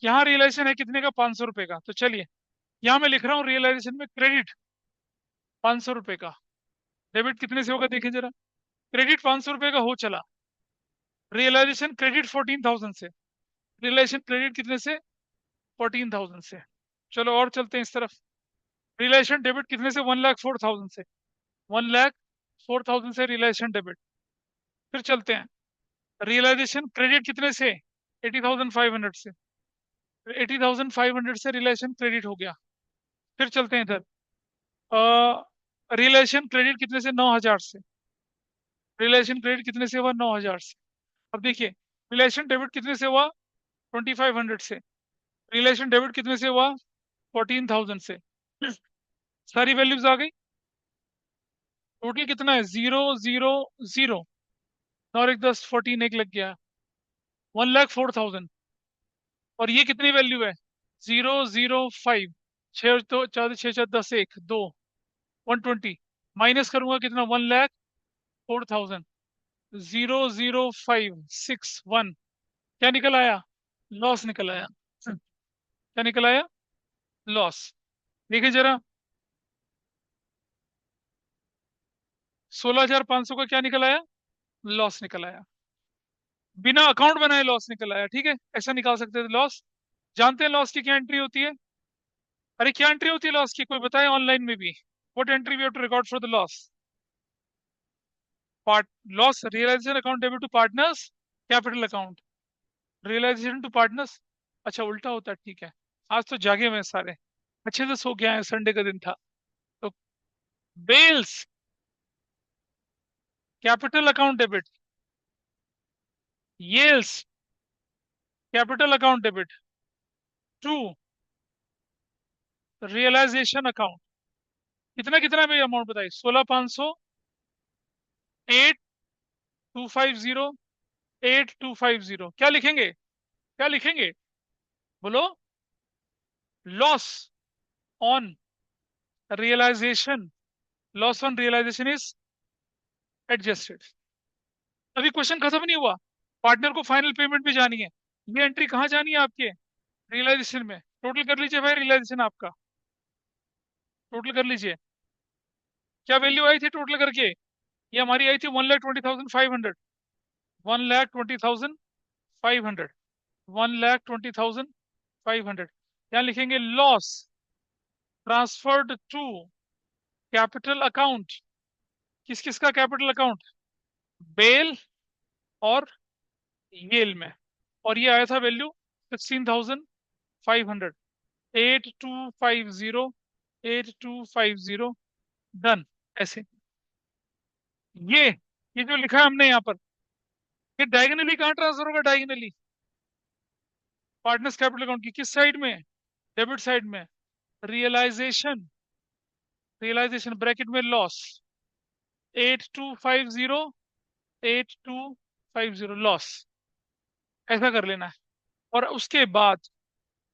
Speaker 1: यहाँ रियलाइजेशन है कितने का, 500 रुपए का। तो चलिए यहाँ मैं लिख रहा हूँ रियलाइजेशन में क्रेडिट 500 रुपए का, डेबिट कितने से होगा देखिए जरा। क्रेडिट 500 रुपए का हो चला, रियलाइजेशन क्रेडिट 14,000 से, रियलाइजेशन क्रेडिट कितने से, 14,000 से। चलो और चलते हैं इस तरफ, रियलाइजेशन डेबिट कितने से, 1,04,000 से, 1,04,000 से रियलाइजेशन डेबिट। फिर चलते हैं, रियलाइजेशन क्रेडिट कितने से, 80,500 से, 80,500 से रियलाइजेशन क्रेडिट हो गया। फिर चलते हैं इधर, रियलाइजेशन क्रेडिट कितने से, 9,000 से, रियलाइजेशन क्रेडिट कितने से हुआ, 9,000 से। अब देखिए रियलाइजेशन डेबिट कितने से हुआ, 2,500 से, रियलाइजेशन डेबिट कितने से हुआ, 14,000 से। सारी वैल्यूज आ गई, टोटल कितना है? 0 0 0। और एक 10 14 एक लग गया, 1,04,000। और ये कितनी वैल्यू है? 0 0 5। छः तो 4 6 4 10 एक दो, 120। माइनस करूंगा कितना? 1,04,000। 0 0 5 6 1। क्या निकल आया? लॉस निकल आया। क्या निकल आया? लॉस। देखिए जरा, 16,500 का क्या निकल आया? लॉस निकल आया। बिना अकाउंट बनाए लॉस निकल आया। ठीक है, ऐसा निकाल सकते थे लॉस। जानते हैं लॉस की क्या एंट्री होती है? अरे क्या एंट्री होती है लॉस की? कोई बताए ऑनलाइन में भी। What entry we have to record for the loss? Part loss realisation account debit to partners capital account. Realisation to partners. अच्छा उल्टा होता है, ठीक है। आज तो जागे हुए हैं सारे, अच्छे से सो गए हैं, संडे का दिन था। तो Bell's capital account debit, Yale's capital account debit to realisation account. कितना कितना में अमाउंट बताइए? 16,500, 8,250, 8,250। क्या लिखेंगे? क्या लिखेंगे? बोलो। Loss on realisation, loss on realisation is adjusted. अभी क्वेश्चन खत्म नहीं हुआ। पार्टनर को फाइनल पेमेंट भी जानी है। ये एंट्री कहाँ जानी है आपके? रियलाइजेशन में। टोटल कर लीजिए भाई, रियलाइजेशन आपका टोटल कर लीजिए। क्या वैल्यू आई थी टोटल करके? ये हमारी आई थी 1,20,500। 1,20,500। 1,20,500। क्या लिखेंगे? Loss transferred to capital account. किस किस का कैपिटल अकाउंट? बेल और येल में। और ये आया था वैल्यू 16,500। 8,250, 8,250। डन। ऐसे ये ये जो लिखा है हमने यहाँ पर, ये डायगनली कहाँ ट्रांसफर होगा? डायगनली पार्टनर्स कैपिटल अकाउंट की किस साइड में? डेबिट साइड में। रियलाइजेशन, रियलाइजेशन ब्रैकेट में लॉस। 8,250, 8,250 लॉस। ऐसा कर लेना है। और उसके बाद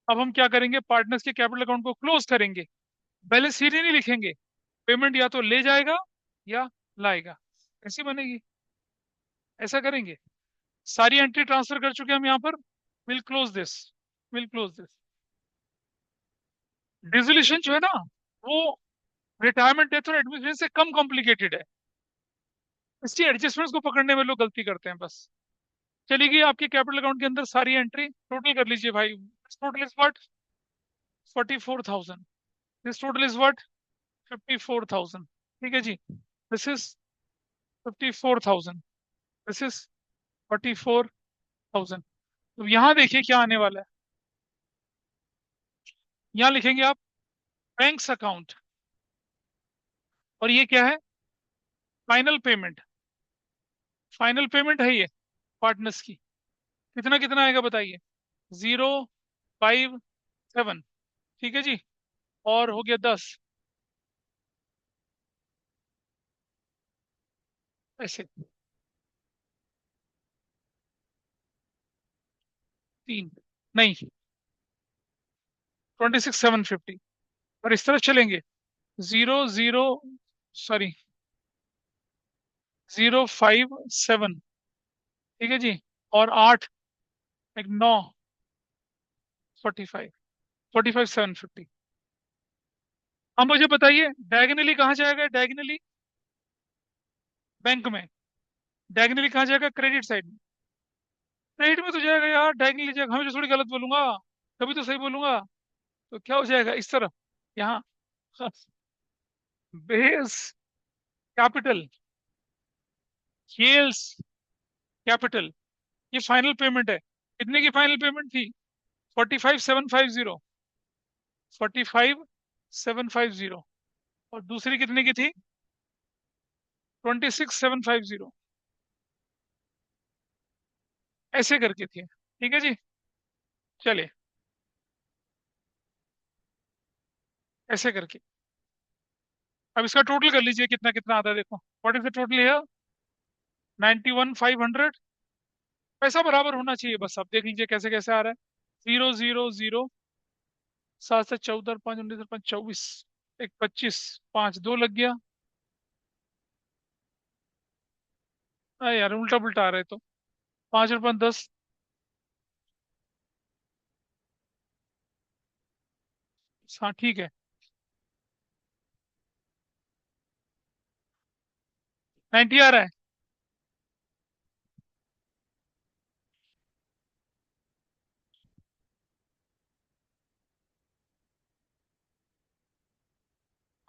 Speaker 1: अब हम क्या करेंगे? पार्टनर्स के कैपिटल अकाउंट को क्लोज करेंगे। बैलेंस शीट ही नहीं लिखेंगे। पेमेंट या तो ले जाएगा या लाएगा। ऐसी बनेगी। ऐसा करेंगे। सारी एंट्री ट्रांसफर कर चुके हैं हम यहाँ पर। Will close this, will close this. Dissolution जो है ना, वो रिटायरमेंट डेथ और एडमिशन से कम कॉम्प्लिकेटेड है। इसकी एडजस्टमेंट्स को पकड़ने में लोग गलती करते हैं बस। चली गई आपके कैपिटल अकाउंट के अंदर सारी एंट्री। टोटल कर लीजिए भाई। Total is what? 44,000। This total is what? 54,000। ठीक है जी। This is 54,000। This is 44,000। तो यहाँ देखिए क्या आने वाला है। यहाँ लिखेंगे आप बैंक्स अकाउंट। और ये क्या है? Final payment. फाइनल पेमेंट है ये पार्टनर्स की। कितना कितना आएगा बताइए? 0,5,7। ठीक है जी। और हो गया 10। ऐसे 3 नहीं, 26,750। और इस तरफ चलेंगे। 0 0 सॉरी 0,5,7। ठीक है जी। और 8 एक 9, 45, 45,750। अब मुझे बताइए डायगनली कहाँ जाएगा? डायगनली बैंक में। डायगनली कहाँ जाएगा? क्रेडिट साइड में। क्रेडिट में तो जाएगा यार, डायगनली जाएगा। हमें थोड़ी गलत बोलूंगा, कभी तो सही बोलूंगा। तो क्या हो जाएगा इस तरफ? यहाँ बेस कैपिटल, येल्स कैपिटल। ये फाइनल पेमेंट है। कितने की फाइनल पेमेंट थी? 45,750। 45,750। और दूसरी कितने की थी? 26,750। ऐसे करके थी। ठीक है जी। चलिए ऐसे करके। अब इसका टोटल कर लीजिए कितना कितना आता है, देखो what is the total here, 91,500। पैसा बराबर होना चाहिए बस, आप देख लीजिए कैसे कैसे आ रहा है। 0 0 0, 7 से 14, 5 19 5 24, एक 25, 5 2 लग गया। अरे यार उल्टा पुल्टा आ रहा है तो, 5 और 5 10। हाँ ठीक है। 90 आ रहा है।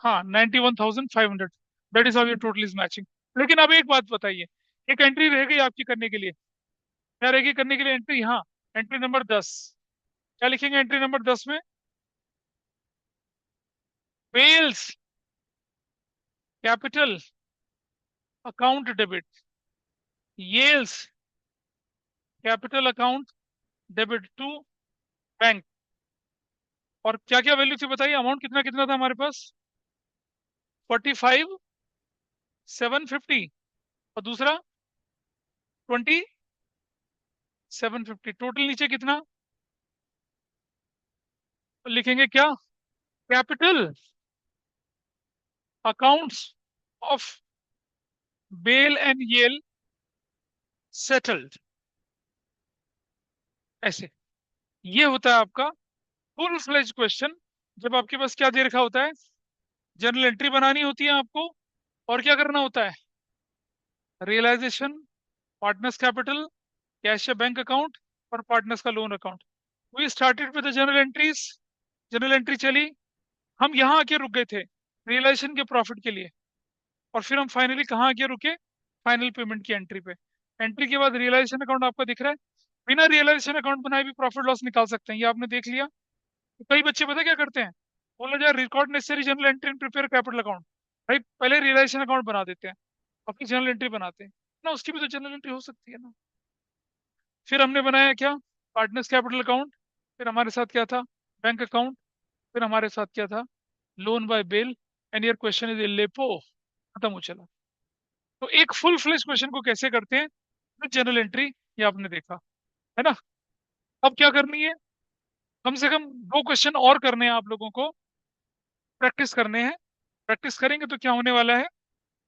Speaker 1: हाँ 91,500, that is how your total is matching. लेकिन अब एक बात बताइए, एक एंट्री रह गई आपकी करने के लिए। क्या रहेगी करने के लिए एंट्री? हाँ, एंट्री नंबर 10। क्या लिखेंगे एंट्री नंबर 10 में? Bell's capital account debit, Yale's capital account debit to bank. और क्या क्या वैल्यू थी बताइए, अमाउंट कितना कितना था हमारे पास? 45,750, और दूसरा 2750। टोटल नीचे कितना लिखेंगे? क्या? Capital accounts of Bell and Yale settled, ऐसे। ये होता है आपका फुल फ्लेज क्वेश्चन। जब आपके पास क्या दे रखा होता है, जर्नल एंट्री बनानी होती है आपको, और क्या करना होता है? रियलाइजेशन, पार्टनर्स कैपिटल, कैश या बैंक अकाउंट, और पार्टनर्स का loan account. We started with the journal entries. Journal entry चली, हम यहाँ आके रुक गए थे रियलाइजेशन के प्रॉफिट के लिए। और फिर हम फाइनली कहाँ आके रुके? फाइनल पेमेंट की एंट्री पे। एंट्री के बाद रियलाइजेशन अकाउंट आपको दिख रहा है। बिना रियलाइजेशन अकाउंट बनाए भी प्रॉफिट लॉस निकाल सकते हैं, ये आपने देख लिया। तो कई बच्चे पता क्या करते हैं, बोला जाए record necessary general entry and prepare capital account. भाई पहले रियलाइजेशन अकाउंट बना देते हैं, और फिर जनरल एंट्री बनाते हैं ना, उसकी भी तो जनरल एंट्री हो सकती है ना। फिर हमने बनाया क्या? Partners capital account. फिर हमारे साथ क्या था? Bank account. फिर हमारे साथ क्या था? Loan bye bill. And your question is लेपो, खत्म हो चला। तो एक फुल फ्लेश क्वेश्चन को कैसे करते हैं, जनरल एंट्री, ये आपने देखा है ना। अब क्या करनी है? कम से कम दो क्वेश्चन और करने हैं आप लोगों को, प्रैक्टिस करने हैं। प्रैक्टिस करेंगे तो क्या होने वाला है,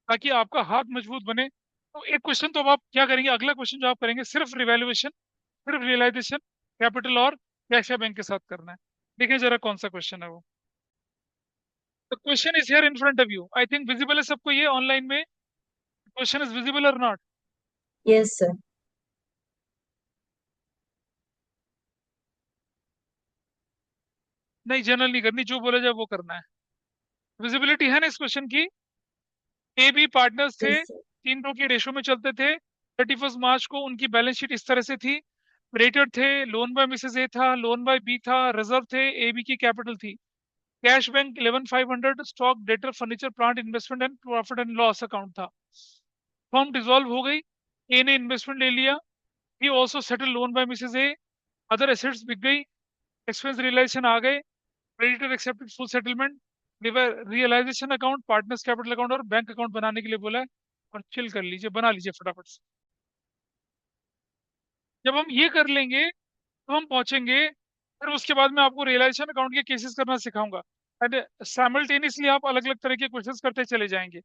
Speaker 1: ताकि आपका हाथ मजबूत बने। तो एक क्वेश्चन तो अब आप क्या करेंगे, अगला क्वेश्चन जो आप करेंगे सिर्फ रिवैल्यूएशन, सिर्फ रियलाइजेशन, कैपिटल और कैश या बैंक के साथ करना है। देखिए जरा कौन सा क्वेश्चन है वो। The question is here in front of you, I think visible है सबको ये ऑनलाइन में? क्वेश्चन इज विजिबल और नॉट?
Speaker 2: Yes, sir.
Speaker 1: नहीं, जनरल नहीं करनी, जो बोला जाए वो करना है। विजिबिलिटी है ना इस क्वेश्चन की? ए बी पार्टनर्स थे,
Speaker 2: Yes, sir.
Speaker 1: 3-2 की रेशो में चलते थे। 31 मार्च को उनकी बैलेंस शीट इस तरह से थी। क्रेडिटर थे, लोन बाय मिसेस ए था, लोन बाय बी था, रिजर्व थे, ए बी की कैपिटल थी। Cash bank 11,500, stock debtor furniture plant investment and profit and loss account था। फर्म डिसॉल्व हो गई, ए ने इन्वेस्टमेंट ले लिया, he also settle loan by Mrs A, other assets बिक गई, एक्सपेंस रियलाइजेशन आ गए, creditor accepted full settlement, realisation account, partners capital account और बैंक अकाउंट बनाने के लिए बोला है। और चिल कर लीजिए, बना लीजिए फटाफट से। जब हम ये कर लेंगे तो हम पहुंचेंगे, फिर उसके बाद मैं आपको रियलाइजेशन अकाउंट के केसेस करना सिखाऊंगा। एंड साइमल्टेनियसली आप अलग अलग तरह के क्वेश्चंस करते चले जाएंगे।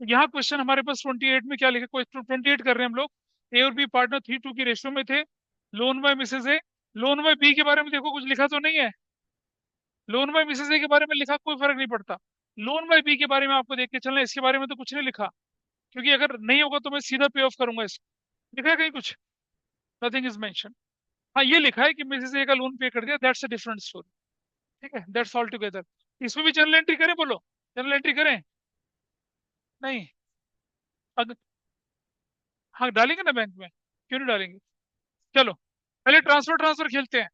Speaker 1: यहाँ क्वेश्चन हमारे पास 28 में क्या लिखा, क्वेश्चन 28 कर रहे हैं हम लोग। ए और बी पार्टनर 3-2 की रेशियो में थे, loan by Mrs A. Loan by B के बारे में देखो कुछ लिखा तो नहीं है। लोन बाय मिसेज ए के बारे में लिखा, कोई फर्क नहीं पड़ता। लोन बाय बी के बारे में आपको देख के चलना है, इसके बारे में तो कुछ नहीं लिखा। क्योंकि अगर नहीं होगा तो मैं सीधा पे ऑफ करूंगा इसको। लिखा है कहीं कुछ? Nothing is mention. हाँ ये लिखा है कि मिसेज ए का लोन पे कर दिया, दैट्स अ डिफरेंट स्टोरी। ठीक है, दैट्स ऑल टुगेदर। इसमें भी जर्नल एंट्री करें, बोलो जर्नल एंट्री करें? नहीं? अगर हाँ डालेंगे ना बैंक में, क्यों नहीं डालेंगे। चलो पहले ट्रांसफर ट्रांसफर खेलते हैं।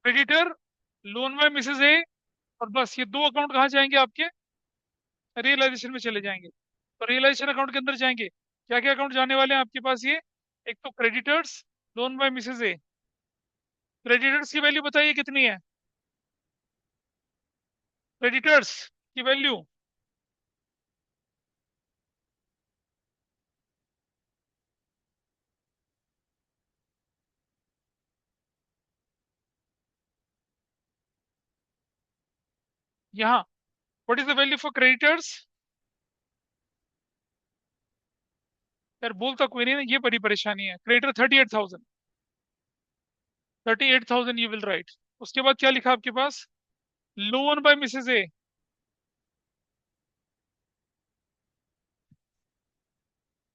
Speaker 1: क्रेडिटर, लोन बाय मिसेज ए, और बस ये दो अकाउंट कहाँ जाएंगे आपके? रियलाइजेशन में चले जाएंगे। तो रियलाइजेशन अकाउंट के अंदर जाएंगे, क्या क्या अकाउंट जाने वाले हैं आपके पास ये? एक तो creditors, loan by Mrs A. Creditors की वैल्यू बताइए कितनी है? क्रेडिटर्स की वैल्यू यहाँ what is the value for creditors? यार बोलता कोई नहीं ना, ये बड़ी परेशानी है। Creditor 38,000, 38,000 you will write. उसके बाद क्या लिखा आपके पास? Loan by Mrs A.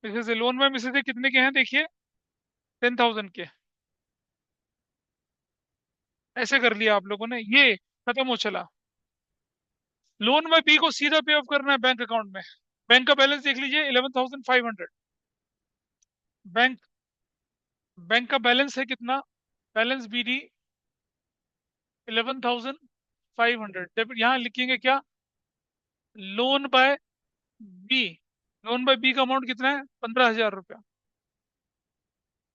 Speaker 1: Mrs A, loan by Mrs A कितने के हैं देखिए? 10,000 के। ऐसे कर लिया आप लोगों ने, ये खत्म हो चला। लोन बाय बी को सीधा पे ऑफ करना है बैंक अकाउंट में। बैंक का बैलेंस देख लीजिए, 11,500। बैंक बैंक का बैलेंस है कितना? Balance B D 11,500। डेबिट यहाँ लिखेंगे क्या? Loan by B. Loan by B का अमाउंट कितना है? 15,000 रुपया।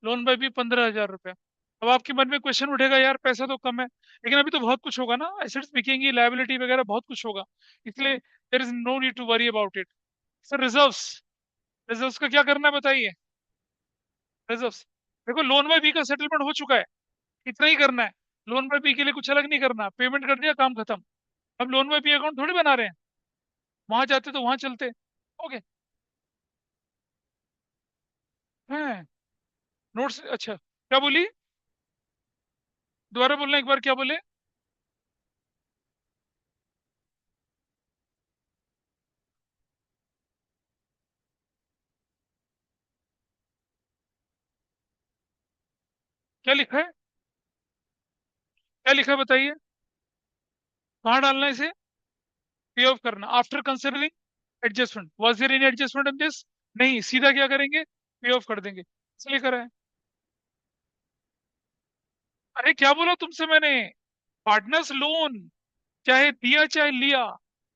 Speaker 1: लोन बाय बी 15,000 रुपया। अब आपके मन में क्वेश्चन उठेगा, यार पैसा तो कम है, लेकिन अभी तो बहुत कुछ होगा ना, एसेट्स बिकेंगी, लायबिलिटी वगैरह बहुत कुछ होगा। इसलिए there is no need to worry about it. Sir reserves, reserves का क्या करना है बताइए? रिजर्व्स, देखो लोन बाय बी का सेटलमेंट हो चुका है, इतना ही करना है। लोन बाय बी के लिए कुछ अलग नहीं करना, पेमेंट कर दिया, काम खत्म। अब लोन बाय बी अकाउंट थोड़ी बना रहे हैं, वहां जाते तो वहां चलते। ओके। हैं? नोट्स, अच्छा क्या बोली? दोबारा बोलना एक बार, क्या बोले? क्या लिखा है? क्या लिखा है बताइए? कहाँ डालना है इसे? पे ऑफ करना after considering adjustment. Was there any adjustment in this? नहीं, सीधा क्या करेंगे? पे ऑफ कर देंगे, इसलिए करा है। अरे क्या बोला तुमसे मैंने? पार्टनर्स लोन, चाहे दिया चाहे लिया,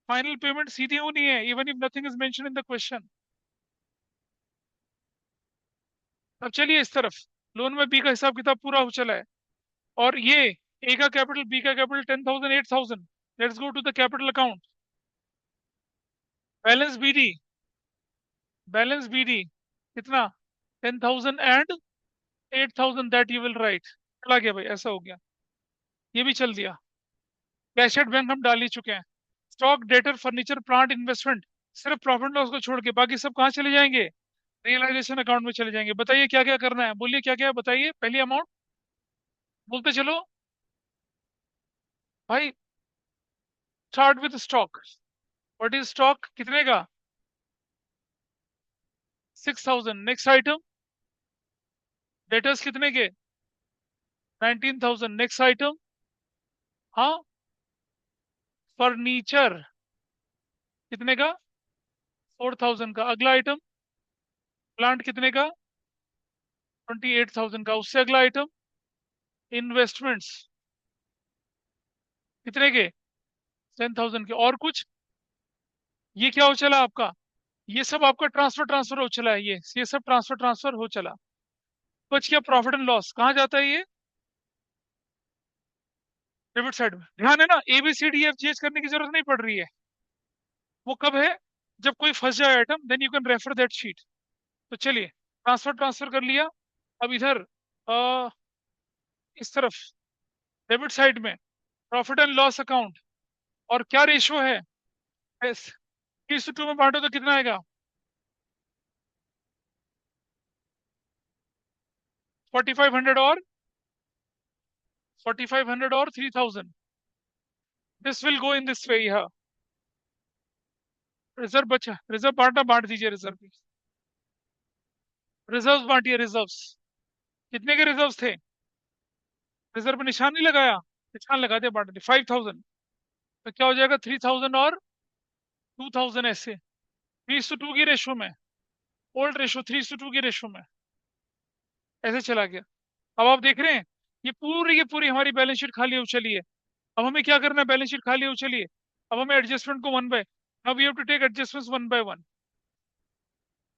Speaker 1: फाइनल पेमेंट सीधी होनी है, even if nothing is mention in the question. अब चलिए इस तरफ, लोन में बी का हिसाब किताब पूरा हो चला है। और ये ए का कैपिटल, बी का capital 10,000, 8,000। Let's go to the capital account. Balance B D, balance B D कितना? 10,000 and 8,000, that you will write. चला गया भाई, ऐसा हो गया, ये भी चल दिया। कैश एट बैंक हम डाल ही चुके हैं। Stock, debtor, furniture, plant, investment, सिर्फ प्रॉफिट लॉस को छोड़ के बाकी सब कहाँ चले जाएंगे? रियलाइजेशन अकाउंट में चले जाएंगे। बताइए क्या क्या करना है, बोलिए क्या क्या है, बताइए पहली अमाउंट बोलते चलो भाई। Start with stock. What is stock? कितने का? 6,000। Next item. डेटर्स कितने के? 19,000। Next item. हाँ, फर्नीचर कितने का? 4,000 का। अगला आइटम। प्लांट कितने का? 28,000 का। उससे अगला आइटम। इन्वेस्टमेंट्स कितने के? 10,000 के। और कुछ? ये क्या हो चला आपका? ये सब आपका ट्रांसफर ट्रांसफर हो चला है, ये सब ट्रांसफर ट्रांसफर हो चला। बच क्या? प्रॉफिट एंड लॉस कहाँ जाता है ये? डेबिट साइड में। ध्यान है ना, ABCDEF GH करने की जरूरत नहीं पड़ रही है। वो कब है? जब कोई फंस जाए item, then you can refer that sheet. तो चलिए, ट्रांसफर ट्रांसफर कर लिया। अब इधर इस तरफ डेबिट साइड में प्रॉफिट एंड लॉस अकाउंट। और क्या रेशो है? 3:2 में बांटो तो कितना आएगा? 4,500 और 4,500 और 3,000। This will go in this way. यह रिजर्व बचा, रिजर्व बांटना, बांट दीजिए रिजर्व भी। रिजर्व बांटिए, रिजर्व्स कितने के रिजर्व थे? रिजर्व पे निशान नहीं लगाया? निशान लगा दिया, बांट दिया। 5,000। तो क्या हो जाएगा? 3,000 और 2,000, ऐसे 3:2 की रेशो में। ओल्ड रेशो 3:2 की रेशो में, ऐसे चला गया। अब आप देख रहे हैं, ये पूरी हमारी बैलेंस शीट खाली हो चली है। अब हमें क्या करना है? बैलेंस शीट खाली हो चली है, अब हमें एडजस्टमेंट को वन बाय, अब you have to take adjustments one by one.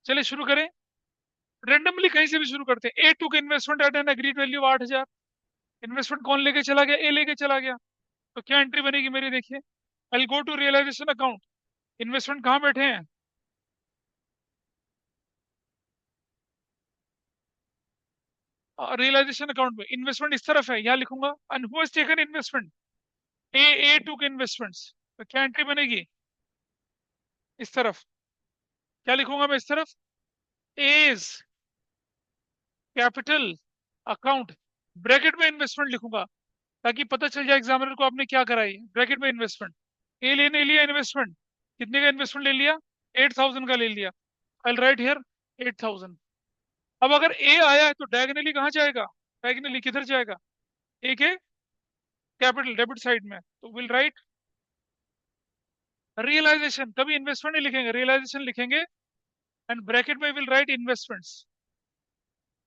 Speaker 1: चलिए शुरू करें, रेंडमली कहीं से भी शुरू करते हैं। A2 का investment at N agreed value 8,000। Investment कौन लेके चला गया? ए लेके चला गया। तो क्या एंट्री बनेगी मेरी देखिए? I go to realisation account. Investment कहाँ बैठे हैं? रियलाइजेशन अकाउंट में इन्वेस्टमेंट इस तरफ है, यहाँ लिखूंगा। And who has taken investment? A took investments. तो क्या एंट्री बनेगी? इस तरफ क्या लिखूंगा मैं? इस तरफ एज कैपिटल अकाउंट, ब्रैकेट में इन्वेस्टमेंट लिखूंगा, ताकि पता चल जाए एग्जामिनर को आपने क्या कराई। ब्रैकेट में इन्वेस्टमेंट, ए लेने लिया इन्वेस्टमेंट, कितने का इन्वेस्टमेंट ले लिया? 8,000 का ले लिया। आई राइट हियर 8,000। अब अगर ए आया है तो डायगनली कहाँ जाएगा? डायगनली किधर जाएगा? ए के कैपिटल डेबिट साइड में, तो विल राइट रियलाइजेशन। कभी इन्वेस्टमेंट नहीं लिखेंगे, रियलाइजेशन लिखेंगे, एंड ब्रैकेट में विल राइट इन्वेस्टमेंट्स,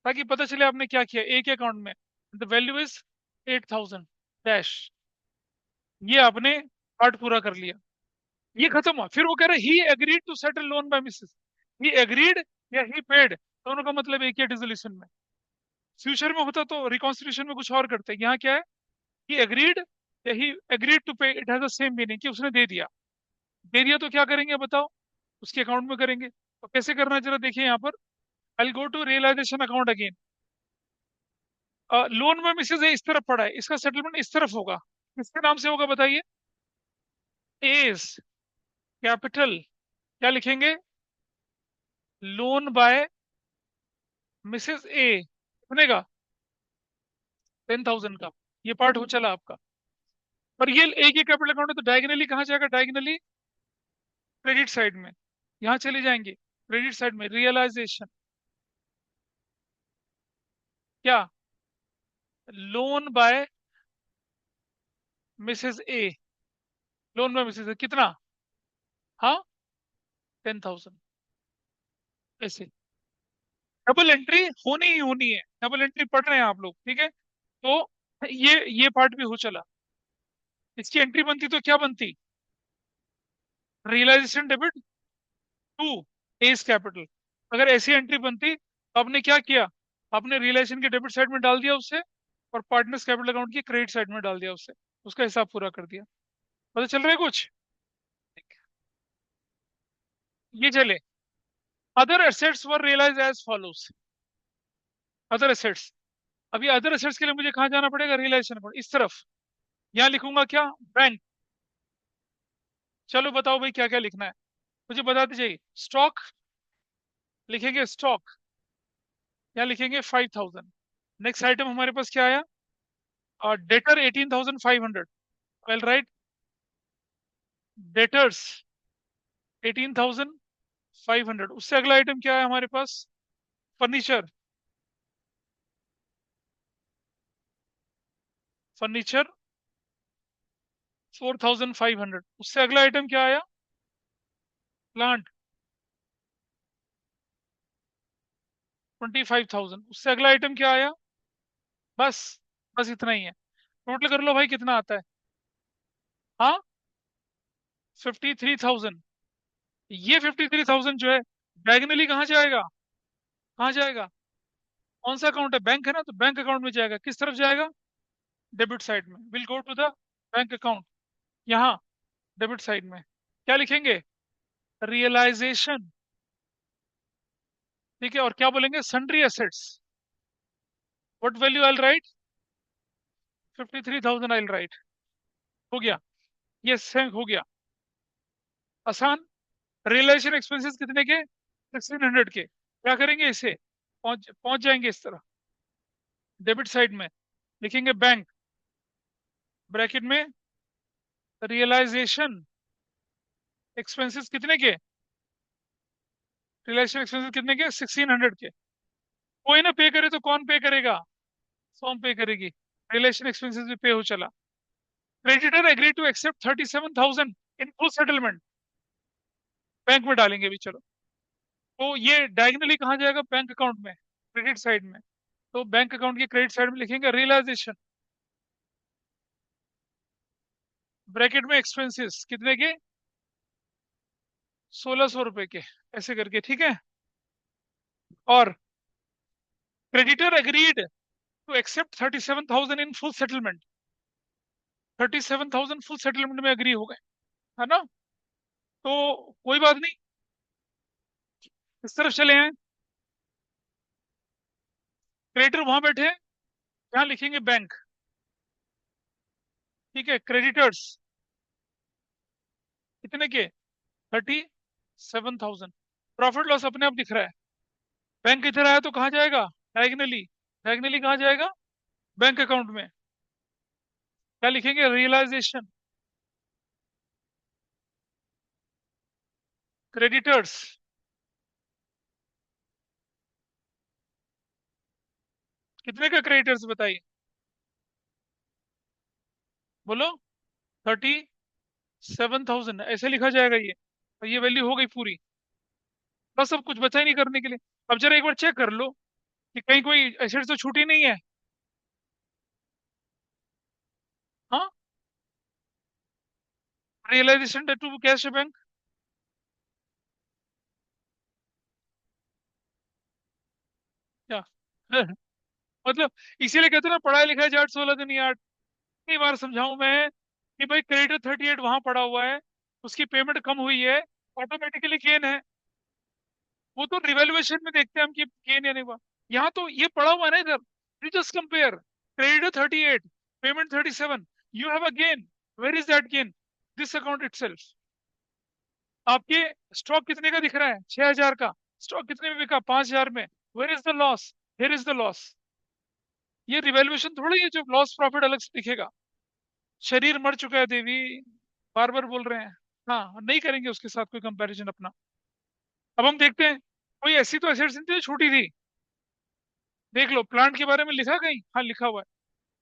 Speaker 1: ताकि पता चले आपने क्या किया ए के अकाउंट में। The value is 8,000 dash. ये आपने पार्ट पूरा कर लिया, ये खत्म हुआ। फिर वो कह रहे he agreed to settle loan by Mrs. He agreed या ही पेड, दोनों का मतलब एक ही डिसोल्यूशन में। फ्यूचर में होता तो रिकॉन्सिलिएशन में कुछ और करते, यहाँ क्या है? ही एग्रीड या ही एग्रीड टू पे, it has the same meaning, कि उसने दे दिया। दे दिया तो क्या करेंगे बताओ? उसके अकाउंट में करेंगे। तो कैसे करना है जरा देखिए यहाँ पर। I go to realisation account again. Loan में मिसेज इस तरफ पड़ा है, इसका सेटलमेंट इस तरफ होगा। किसके नाम से होगा बताइए? एस कैपिटल, क्या लिखेंगे? लोन बाय मिसेस ए, कितने का? 10,000 का। ये पार्ट हो चला आपका। पर ये एक ही कैपिटल अकाउंट है, तो डायगनली कहाँ जाएगा? डायगनली क्रेडिट साइड में, यहाँ चले जाएंगे क्रेडिट साइड में। रियलाइजेशन क्या? Loan by Mrs A, loan by Mrs A कितना? हाँ, 10,000। ऐसे डबल एंट्री होनी ही होनी है, डबल एंट्री पढ़ रहे हैं आप लोग, ठीक है? तो ये पार्ट भी हो चला। इसकी एंट्री बनती तो क्या बनती? Realisation debit to S capital. अगर ऐसी एंट्री बनती तो आपने क्या किया? आपने रियलाइजेशन के डेबिट साइड में डाल दिया उसे, और पार्टनर्स कैपिटल अकाउंट की क्रेडिट साइड में डाल दिया उसे, उसका हिसाब पूरा कर दिया। पता चल रहा है कुछ? ये चले। Other assets were realise as follows. Other assets, अभी अदर एसेट्स के लिए मुझे कहाँ जाना पड़ेगा? रियलाइजेशन अकाउंट इस तरफ। यहाँ लिखूंगा क्या? बैंक। चलो बताओ भाई क्या क्या लिखना है, मुझे बता दीजिए। स्टॉक लिखेंगे, स्टॉक यहाँ लिखेंगे 5,000। नेक्स्ट आइटम हमारे पास क्या आया? डेटर 18,500। Well right, debtors 18,500। उससे अगला आइटम क्या है हमारे पास? Furniture, furniture 4,500। उससे अगला आइटम क्या आया? प्लांट 25,000। उससे अगला आइटम क्या आया? बस, बस इतना ही है। टोटल कर लो भाई कितना आता है। हाँ, 53,000। ये 53,000 जो है डायगनली कहाँ जाएगा? कहाँ जाएगा? कौन सा अकाउंट है? बैंक है ना, तो बैंक अकाउंट में जाएगा। किस तरफ जाएगा? डेबिट साइड में। Will go to the bank account, यहाँ डेबिट साइड में। क्या लिखेंगे? रियलाइजेशन, ठीक है। और क्या बोलेंगे? Sundry assets. What value I write? 53,000 I write. हो गया, ये सेम हो गया, आसान। रियलाइजेशन एक्सपेंसेस कितने के? 1,600 के। क्या करेंगे इसे? पहुंच पहुंच जाएंगे इस तरह डेबिट साइड में। लिखेंगे बैंक, ब्रैकेट में रियलाइजेशन एक्सपेंसेस कितने के? रियलाइजेशन एक्सपेंसेस कितने के? 1,600 के। कोई ना पे करे तो कौन पे करेगा? फॉर्म पे करेगी। रियलाइजेशन एक्सपेंसेस भी पे हो चला। Creditor agree to accept 37,000 in full settlement. Bank में डालेंगे भी, चलो। तो ये डायगनली कहाँ जाएगा? बैंक अकाउंट में, क्रेडिट साइड में। तो बैंक अकाउंट की क्रेडिट साइड में लिखेंगे रियलाइजेशन, ब्रैकेट में एक्सपेंसेस कितने के? 1,600 रुपए के, ऐसे करके, ठीक है। और creditor agreed to accept 37,000 in full settlement. 37,000 full settlement में एग्री हो गए, है ना? तो कोई बात नहीं, इस तरफ चले हैं। क्रेडिटर वहां बैठे हैं, यहाँ लिखेंगे बैंक, ठीक है। क्रेडिटर्स कितने के? 37,000। प्रॉफिट लॉस अपने आप दिख रहा है। बैंक इधर आया तो कहाँ जाएगा? डायगनली। डायगनली कहाँ जाएगा? बैंक अकाउंट में। क्या लिखेंगे? रियलाइजेशन। क्रेडिटर्स। कितने का क्रेडिटर्स बताइए? बोलो। 37,000 ऐसे लिखा जाएगा ये। और ये वैल्यू हो गई पूरी। बस अब कुछ बचा ही नहीं करने के लिए। अब जरा एक बार चेक कर लो कि कहीं कोई एसेट तो छूटी नहीं है। हाँ। Realisation to cash bank. क्या? मतलब इसीलिए कहते हैं ना, पढ़ाई लिखाई जाट 16 दुनिया आट। कितनी बार समझाऊं मैं कि भाई क्रेडिटर 38 वहां पड़ा हुआ है, उसकी पेमेंट कम हुई है, ऑटोमेटिकली गेन है। वो तो रिवेल्युएशन में देखते हैं हम कि गेन या नहीं हुआ। यहाँ तो ये पड़ा हुआ है ना इधर। You just compare creditor 38, payment 37, you have a gain. Where is that gain? This account itself. आपके स्टॉक कितने का दिख रहा है? 6,000 का। स्टॉक कितने में बिका? 5,000 में। Where is the loss? Here is the loss. ये रिवेल्युएशन थोड़ी है जो लॉस प्रॉफिट अलग से दिखेगा। शरीर मर चुका है देवी। बार बार बोल रहे हैं। हाँ, नहीं करेंगे उसके साथ कोई कंपैरिजन अपना। अब हम देखते हैं कोई ऐसी तो एसेट्स नहीं थी जो छूटी थी। देख लो, प्लांट के बारे में लिखा कहीं? हाँ, लिखा हुआ है।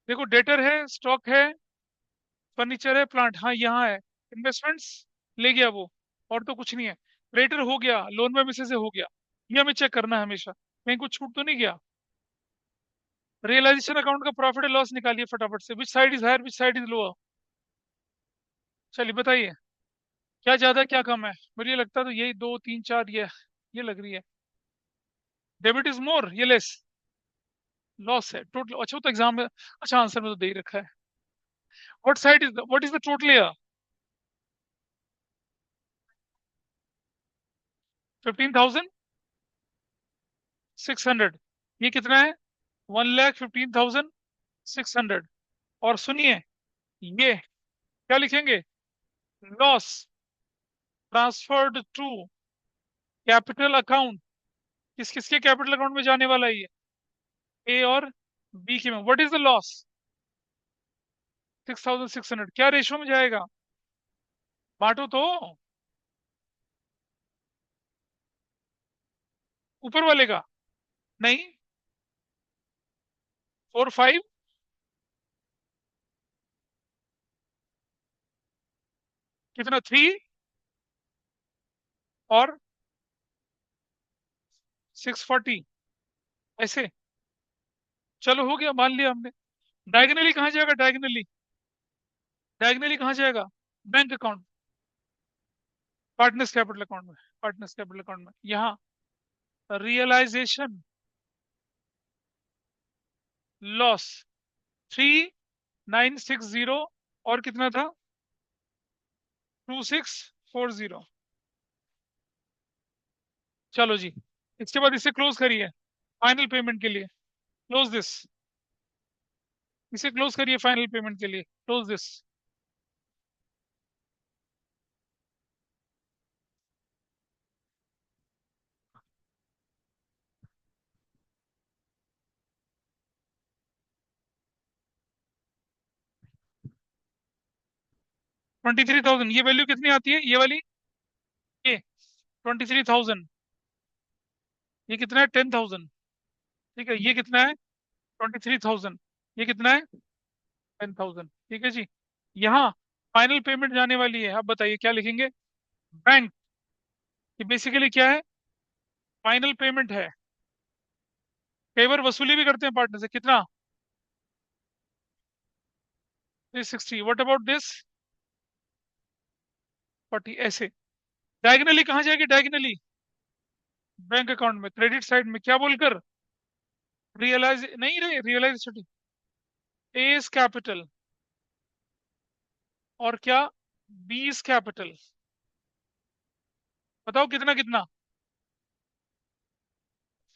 Speaker 1: देखो, डेटर है, स्टॉक है, फर्नीचर है, प्लांट हाँ यहाँ है। इन्वेस्टमेंट्स ले गया वो। और तो कुछ नहीं है। क्रेडिटर हो गया, लोन में से हो गया। ये हमें चेक करना है हमेशा, कहीं कुछ छूट तो नहीं गया। रियलाइजेशन अकाउंट का प्रॉफिट एंड लॉस निकालिए फटाफट से। Which side is higher, which side is lower? चलिए बताइए। क्या ज्यादा क्या कम है? मुझे लगता है तो यही 2 3 4 ये लग रही है। डेबिट इज मोर, ये लेस। लॉस है टोटल। अच्छा, वो तो एग्जाम में, अच्छा आंसर में तो दे ही रखा है। What is the total year? 15,600। ये कितना है? 1,15,600। और सुनिए, ये क्या लिखेंगे? Loss transferred to capital account. किस किसके कैपिटल अकाउंट में जाने वाला है ये? ए और बी के में। What is the loss? 6,600 क्या रेशो में जाएगा? बांटो तो। ऊपर वाले का? नहीं। 4 5। कितना? 3 और 640 ऐसे। चलो हो गया, मान लिया हमने। डायगनली कहाँ जाएगा? डायगनली, डायगनली कहाँ जाएगा? Bank account, partners capital account में। पार्टनर्स कैपिटल अकाउंट में यहाँ रियलाइजेशन लॉस 3,960। और कितना था? 2,640। चलो जी, इसके बाद इसे क्लोज करिए फाइनल पेमेंट के लिए। Close this. इसे क्लोज करिए फाइनल पेमेंट के लिए। Close this. 23,000 ये वैल्यू कितनी आती है? ये वाली, ये 23,000। ये कितना है? 10,000। ठीक है, ये कितना है? 23,000। ये कितना है? 10,000। ठीक है जी। यहाँ फाइनल पेमेंट जाने वाली है। अब बताइए क्या लिखेंगे? बैंक। ये बेसिकली क्या है? फाइनल पेमेंट है। कई बार वसूली भी करते हैं पार्टनर से। कितना? 360। What about this? 40 ऐसे। डायगनली कहाँ जाएगी? डायगनली बैंक अकाउंट में, क्रेडिट साइड में। क्या बोलकर? रियलाइज नहीं रहे, रियलाइज एस कैपिटल। और क्या? बीस कैपिटल। बताओ कितना कितना?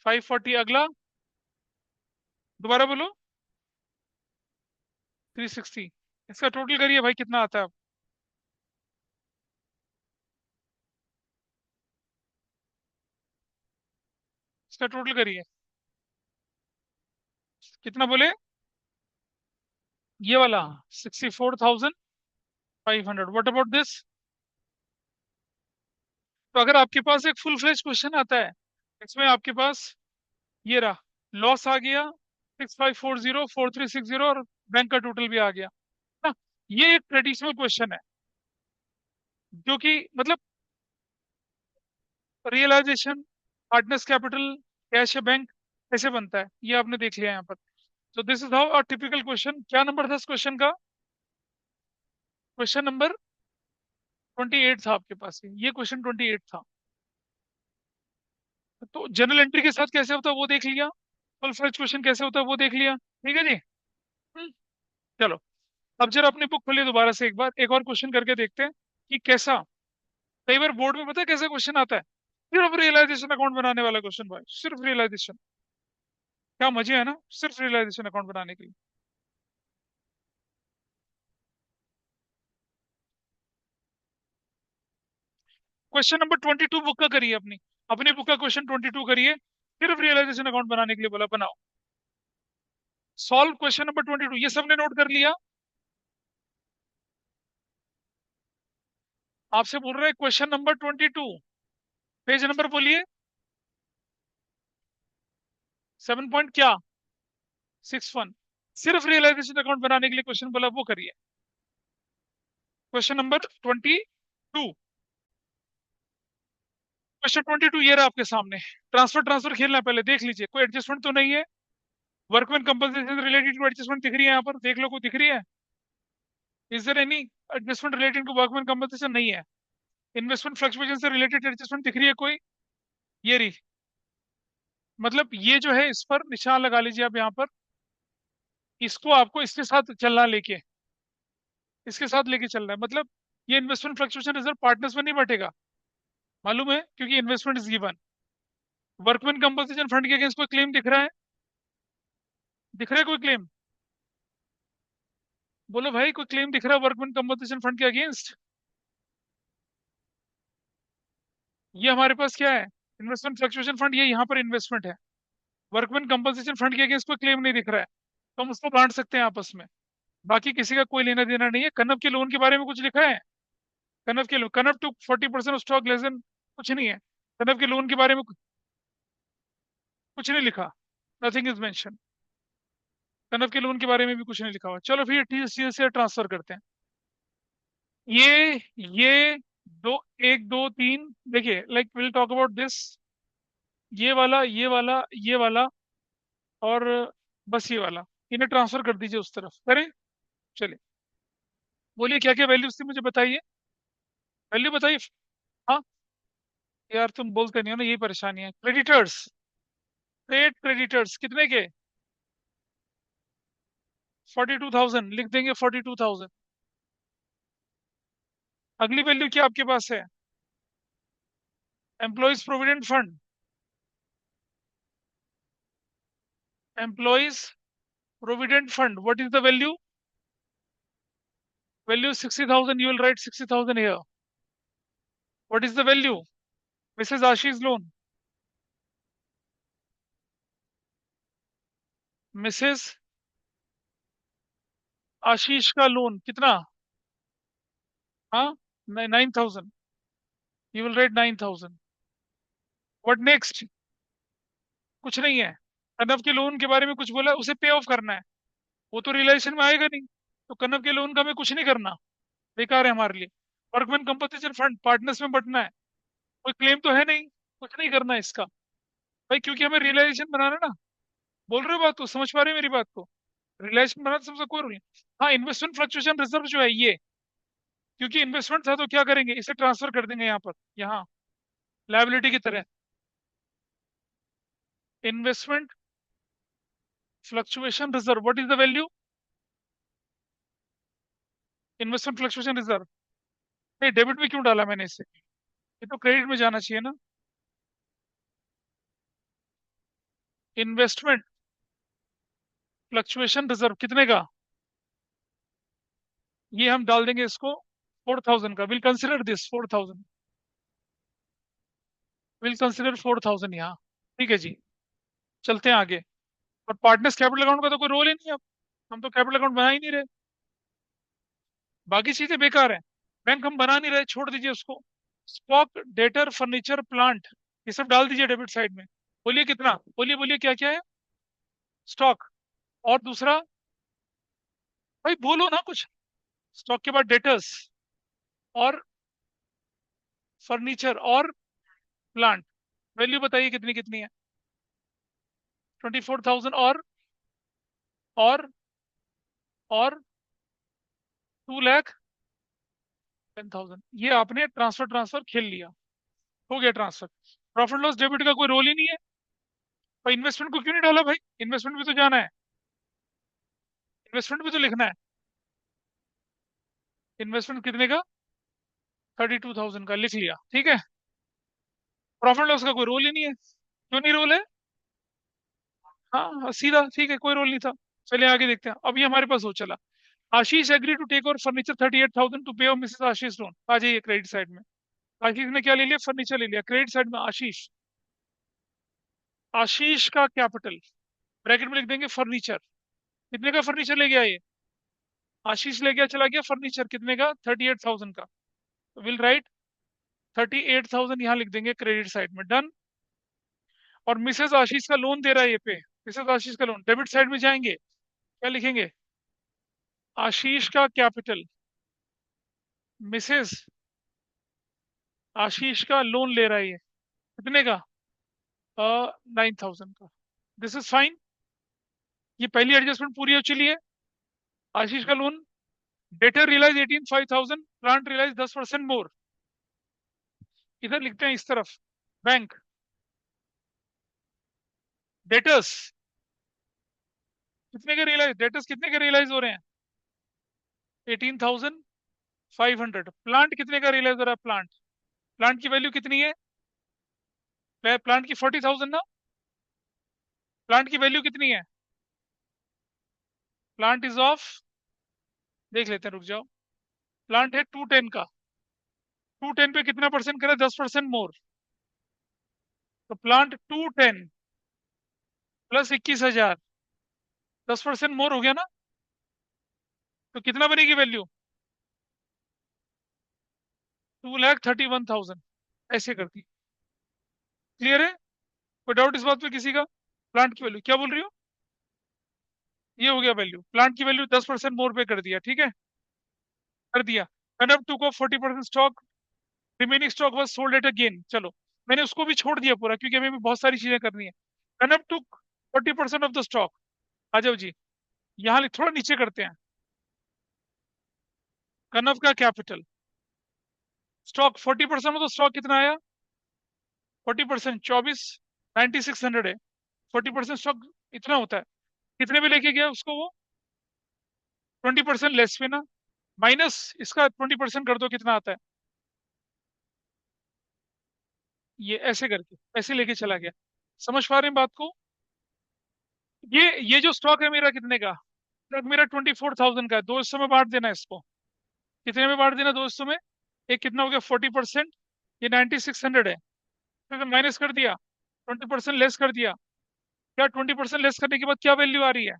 Speaker 1: 540। अगला दोबारा बोलो। 360। इसका टोटल करिए भाई, कितना आता है? इसका टोटल करिए, कितना बोले? ये वाला 64,500। What about this? तो अगर आपके पास एक फुल फ्लेज क्वेश्चन आता है, इसमें आपके पास ये रहा, लॉस आ गया 6540 4360, और बैंक का टोटल भी आ गया ना। ये एक ट्रेडिशनल क्वेश्चन है, जो कि मतलब रियलाइजेशन, पार्टनर्स कैपिटल, कैश है बैंक, कैसे बनता है ये आपने देख लिया यहाँ पर। तो this is how a typical question. क्या नंबर था इस क्वेश्चन का? क्वेश्चन नंबर 28 था आपके पास, ये क्वेश्चन 28 था। तो जनरल एंट्री के साथ कैसे होता है वो देख लिया, फुल फ्लेज क्वेश्चन कैसे होता है वो देख लिया, ठीक है जी। हम्म, चलो, अब जरा अपनी बुक खोलिए दोबारा से, एक बार एक और क्वेश्चन करके देखते हैं कि कैसा। कई बार बोर्ड में पता है कैसा क्वेश्चन आता है, सिर्फ रियलाइजेशन अकाउंट बनाने वाला क्वेश्चन भाई, सिर्फ रियलाइजेशन। क्या मजे है ना, सिर्फ रियलाइजेशन अकाउंट बनाने के लिए। क्वेश्चन नंबर 22 बुक का करिए, अपनी अपनी बुक का क्वेश्चन 22 करिए, सिर्फ रियलाइजेशन अकाउंट बनाने के लिए बोला, बनाओ। सॉल्व क्वेश्चन नंबर 22, ये सबने नोट कर लिया? आपसे बोल रहे हैं क्वेश्चन नंबर 22, पेज नंबर बोलिए। 7 पॉइंट क्या, 61। सिर्फ रियलाइजेशन अकाउंट बनाने के लिए क्वेश्चन बोला, वो करिए। क्वेश्चन नंबर 22, क्वेश्चन 22 ये रहा आपके सामने। ट्रांसफर ट्रांसफर खेलना है, पहले देख लीजिए कोई एडजस्टमेंट तो नहीं है। Workman compensation related to adjustment दिख रही है यहाँ पर, देख लो कोई दिख रही है? Is there any adjustment related to workman compensation? नहीं है। इन्वेस्टमेंट फ्लक्चुएशन से रिलेटेड एडजस्टमेंट दिख रही है कोई? ये रही। मतलब ये जो है, इस पर निशान लगा लीजिए आप यहाँ पर। इसको आपको इसके साथ चलना, लेके इसके साथ लेके चलना है। मतलब ये इन्वेस्टमेंट फ्लक्चुएशन रिजर्व पार्टनर्स में नहीं बटेगा, मालूम है, क्योंकि investment is given. Workman compensation fund के अगेंस्ट कोई क्लेम दिख रहा है? दिख रहा है कोई क्लेम? बोलो भाई, कोई क्लेम दिख रहा है वर्कमैन कंपनसेशन फंड के अगेंस्ट? ये हमारे पास क्या है, इन्वेस्टमेंट फ्लक्चुएशन फंड, ये यहाँ पर इन्वेस्टमेंट है। वर्कमैन कंपनसेशन फंड के अगेंस्ट कोई क्लेम नहीं दिख रहा है, तो हम उसको बांट सकते हैं आपस में। बाकी किसी का कोई लेना देना नहीं है। कनव के लोन के बारे में कुछ लिखा है? कनव के loan, Kanav to 40% stock less than, कुछ नहीं है। कनव के लोन के बारे में कुछ नहीं लिखा, नथिंग इज मेंशन। कनव के लोन के बारे में भी कुछ नहीं लिखा हुआ। चलो फिर टीसीएस से ट्रांसफर करते हैं। ये दो, एक दो तीन, देखिए like will talk about this, ये वाला, ये वाला, ये वाला, और बस ये वाला, इन्हें ट्रांसफर कर दीजिए उस तरफ, करें? चलिए, बोलिए क्या क्या वैल्यूज थी, मुझे बताइए, वैल्यू बताइए। हाँ, यार तुम बोलते नहीं हो ना, यही परेशानी है। क्रेडिटर्स, ट्रेड क्रेडिटर्स कितने के? 42,000 लिख देंगे, 42,000। अगली वैल्यू क्या आपके पास है? Employees provident fund, employees provident fund, what is the value? Value 60,000, you will write 60,000 here. What is the value? Mrs. Ashi's loan, Mrs Ashish का लोन कितना? हाँ, 9,000, you will write 9,000. What next? कुछ नहीं है। कनव के लोन के बारे में कुछ बोला, उसे पे ऑफ करना है, वो तो रियलाइजेशन में आएगा नहीं, तो कनव के लोन का हमें कुछ नहीं करना, बेकार है हमारे लिए। वर्कमैन कंपनसेशन फंड पार्टनर्स में बटना है, कोई क्लेम तो है नहीं, कुछ नहीं करना है इसका भाई, क्योंकि हमें रियलाइजेशन बनाना है ना। बोल रहे हो बात, तो समझ पा रहे हो मेरी बात को? रियलाइजेशन बनाना तो सबसे कोई रूल नहीं। हाँ, इन्वेस्टमेंट फ्लक्चुएशन रिजर्व जो है ये, क्योंकि इन्वेस्टमेंट था तो क्या करेंगे, इसे ट्रांसफर कर देंगे यहाँ पर, यहाँ लायबिलिटी की तरह। Investment fluctuation reserve, what is the value? Investment fluctuation reserve, नहीं डेबिट में क्यों डाला मैंने इसे, ये तो क्रेडिट में जाना चाहिए ना। इन्वेस्टमेंट फ्लक्चुएशन रिजर्व कितने का? ये हम डाल देंगे इसको 4,000 का, will consider this 4,000, will consider 4,000 यहाँ, ठीक है जी, चलते हैं आगे। और पार्टनर्स कैपिटल अकाउंट का तो कोई रोल ही नहीं है अब, हम तो कैपिटल अकाउंट बना ही नहीं रहे, बाकी चीजें बेकार हैं। बैंक हम बना नहीं रहे, छोड़ दीजिए उसको। स्टॉक, डेटर, फर्नीचर, प्लांट, ये सब डाल दीजिए डेबिट साइड में। बोलिए कितना, बोलिए बोलिए क्या क्या है। स्टॉक, और दूसरा, भाई बोलो ना कुछ। स्टॉक के बाद डेटर्स, और फर्नीचर, और प्लांट। वैल्यू बताइए कितनी कितनी है। 24,000, और 2,10,000। ये आपने ट्रांसफर ट्रांसफर खेल लिया, हो गया ट्रांसफर। प्रॉफिट लॉस डेबिट का कोई रोल ही नहीं है। भाई इन्वेस्टमेंट को क्यों नहीं डाला भाई, इन्वेस्टमेंट भी तो जाना है, इन्वेस्टमेंट भी तो लिखना है। इन्वेस्टमेंट कितने का, 32,000 का लिख लिया, ठीक है। प्रॉफिट लॉस का कोई रोल ही नहीं है, क्यों नहीं रोल है। हाँ हाँ, सीधा ठीक है, कोई रोल नहीं था। चलिए आगे देखते हैं, अभी हमारे पास हो चला। Ashish agree to take over furniture 38,000 to pay off Mrs Ashish loan. आ जाइए क्रेडिट साइड में। आशीष ने क्या ले लिया, फर्नीचर ले लिया। क्रेडिट साइड में आशीष, आशीष का कैपिटल, ब्रैकेट में लिख देंगे फर्नीचर। कितने का फर्नीचर ले गया ये, आशीष ले गया, चला गया फर्नीचर कितने का, 38,000 का। विल राइट 38,000 यहाँ लिख देंगे क्रेडिट साइड में, डन। और मिसेस आशीष का लोन दे रहा है ये पे, मिसेस आशीष का लोन, डेबिट साइड में जाएंगे, क्या लिखेंगे, आशीष का कैपिटल, मिसेस आशीष का लोन ले रहा है ये, कितने का, 9,000 का। दिस इज फाइन, ये पहली एडजस्टमेंट पूरी हो चली है। आशीष का loan, debtor realise 18,500, plant realise 10% more. इधर लिखते हैं इस तरफ, बैंक, डेटर्स कितने के रियलाइज, डेटर्स कितने के रियलाइज हो रहे हैं, 18,500। प्लांट कितने का रियलाइज हो रहा है, प्लांट, प्लांट की वैल्यू कितनी है, प्लांट की 40,000 ना, प्लांट की वैल्यू कितनी है, प्लांट इज ऑफ, देख लेते हैं, रुक जाओ। प्लांट है 210 का, 210 पे कितना परसेंट करा, 10% मोर। तो प्लांट 210 प्लस 21,000, 10% मोर हो गया ना। तो कितना बनेगी वैल्यू, 2,31,000। ऐसे करती, क्लियर है, कोई डाउट इस बात पे किसी का। प्लांट की वैल्यू क्या बोल रही हो, ये हो गया वैल्यू, प्लांट की वैल्यू 10% मोर पे कर दिया, ठीक है, कर दिया। कनअप टू को 40% stock, remaining stock was sold at a gain. चलो, मैंने उसको भी छोड़ दिया पूरा, क्योंकि हमें भी बहुत सारी चीजें करनी है। कनअप टू 40% ऑफ द स्टॉक, आ जाओ जी, यहाँ थोड़ा नीचे करते हैं। कनअप का कैपिटल, स्टॉक 40% में, तो स्टॉक कितना आया, 40% 24,9600 है। 40% स्टॉक इतना होता है, कितने में लेके गया उसको वो, 20% लेस पे ना, माइनस इसका 20% कर दो, कितना आता है, ये ऐसे करके ऐसे लेके चला गया। समझ पा रहे हैं बात को। ये जो स्टॉक है मेरा कितने का, स्टॉक मेरा 24,000 का है, दो हिस्सों में बांट देना है इसको। कितने में बांट देना, दो हिस्सों में। एक कितना हो गया, 40%, ये 9600 है, फिर माइनस कर दिया, 20% लेस कर दिया। क्या 20% लेस करने के बाद क्या वैल्यू आ रही है,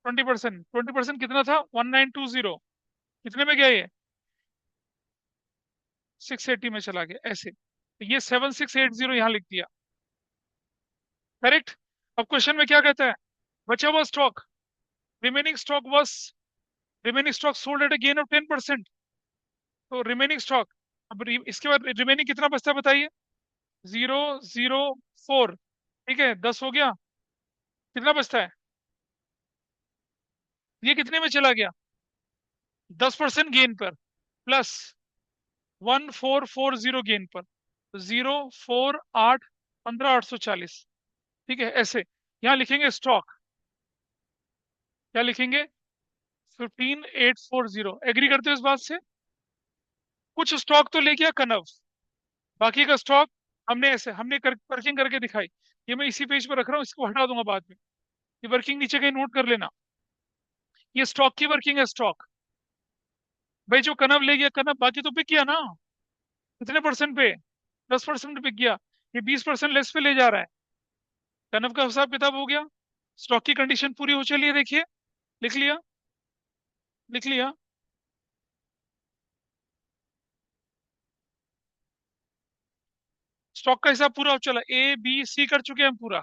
Speaker 1: 20%, 20% कितना था, 1920। कितने में गया ये, 680 में चला गया, ऐसे। तो ये 7680 यहाँ लिख दिया, करेक्ट। अब क्वेश्चन में क्या कहता है, बचा हुआ stock, remaining stock was, remaining stock sold at a gain of 10%। तो रिमेनिंग स्टॉक, अब इसके बाद रिमेनिंग कितना बचता है बताइए, 004, ठीक है, 10 हो गया, कितना बचता है, ये कितने में चला गया, 10% गेन पर, प्लस 1440 गेन पर, तो 04815,840, ठीक है, ऐसे। यहाँ लिखेंगे स्टॉक, क्या लिखेंगे, 15,840। एग्री करते हो इस बात से। कुछ स्टॉक तो ले गया कनव, बाकी का स्टॉक हमने ऐसे वर्किंग करके दिखाई। ये मैं इसी पेज पर रख रहा हूँ, इसको हटा दूंगा बाद में। ये वर्किंग नीचे कहीं नोट कर लेना, ये स्टॉक की वर्किंग है, स्टॉक। भाई जो कनव ले गया कनव, बाकी तो बिक गया ना, कितने परसेंट पे, 10% बिक गया। ये 20% लेस पे ले जा रहा है। टर्नअप का हिसाब किताब हो गया, स्टॉक की कंडीशन पूरी हो चली है, देखिए, लिख लिया, लिख लिया। स्टॉक का हिसाब पूरा हो चला, ए बी सी कर चुके हैं हम पूरा।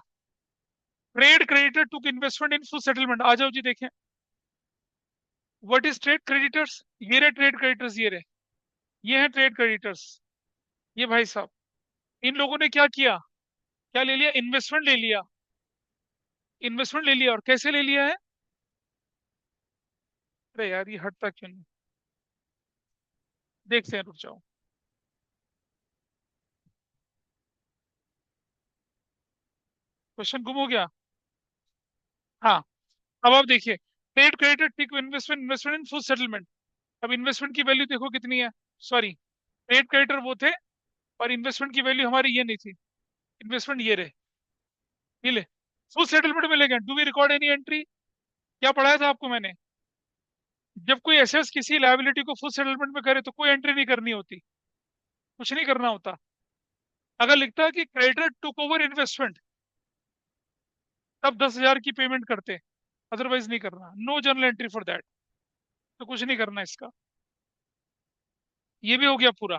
Speaker 1: Trade creditor took investment in full settlement, आ जाओ जी देखें। What is trade creditors? ये रहे ट्रेड क्रेडिटर्स, ये रहे, ये है ट्रेड क्रेडिटर्स। ये भाई साहब, इन लोगों ने क्या किया, क्या ले लिया, इन्वेस्टमेंट ले लिया, इन्वेस्टमेंट ले लिया। और कैसे ले लिया है? अरे यार ये हटता क्यों नहीं, देखते हैं, रुक जाओ। क्वेश्चन गुम हो गया। हाँ, अब आप देखिए, trade creditor tick investment, investment in full settlement. अब इन्वेस्टमेंट की वैल्यू देखो कितनी है, सॉरी, ट्रेड क्रेडिटर वो थे और इन्वेस्टमेंट की वैल्यू हमारी ये नहीं थी। इन्वेस्टमेंट ये रहे, ये ले, फुल सेटलमेंट में ले गए। Do we record any entry? क्या पढ़ाया था आपको मैंने? जब कोई एसेट्स किसी लायबिलिटी को फुल सेटलमेंट में करे तो कोई एंट्री नहीं करनी होती, कुछ नहीं करना होता। अगर लिखता है कि क्रेडिटर टुक ओवर इन्वेस्टमेंट, तब 10,000 की पेमेंट करते, अदरवाइज नहीं करना। No journal entry for that, तो कुछ नहीं करना इसका। ये भी हो गया पूरा।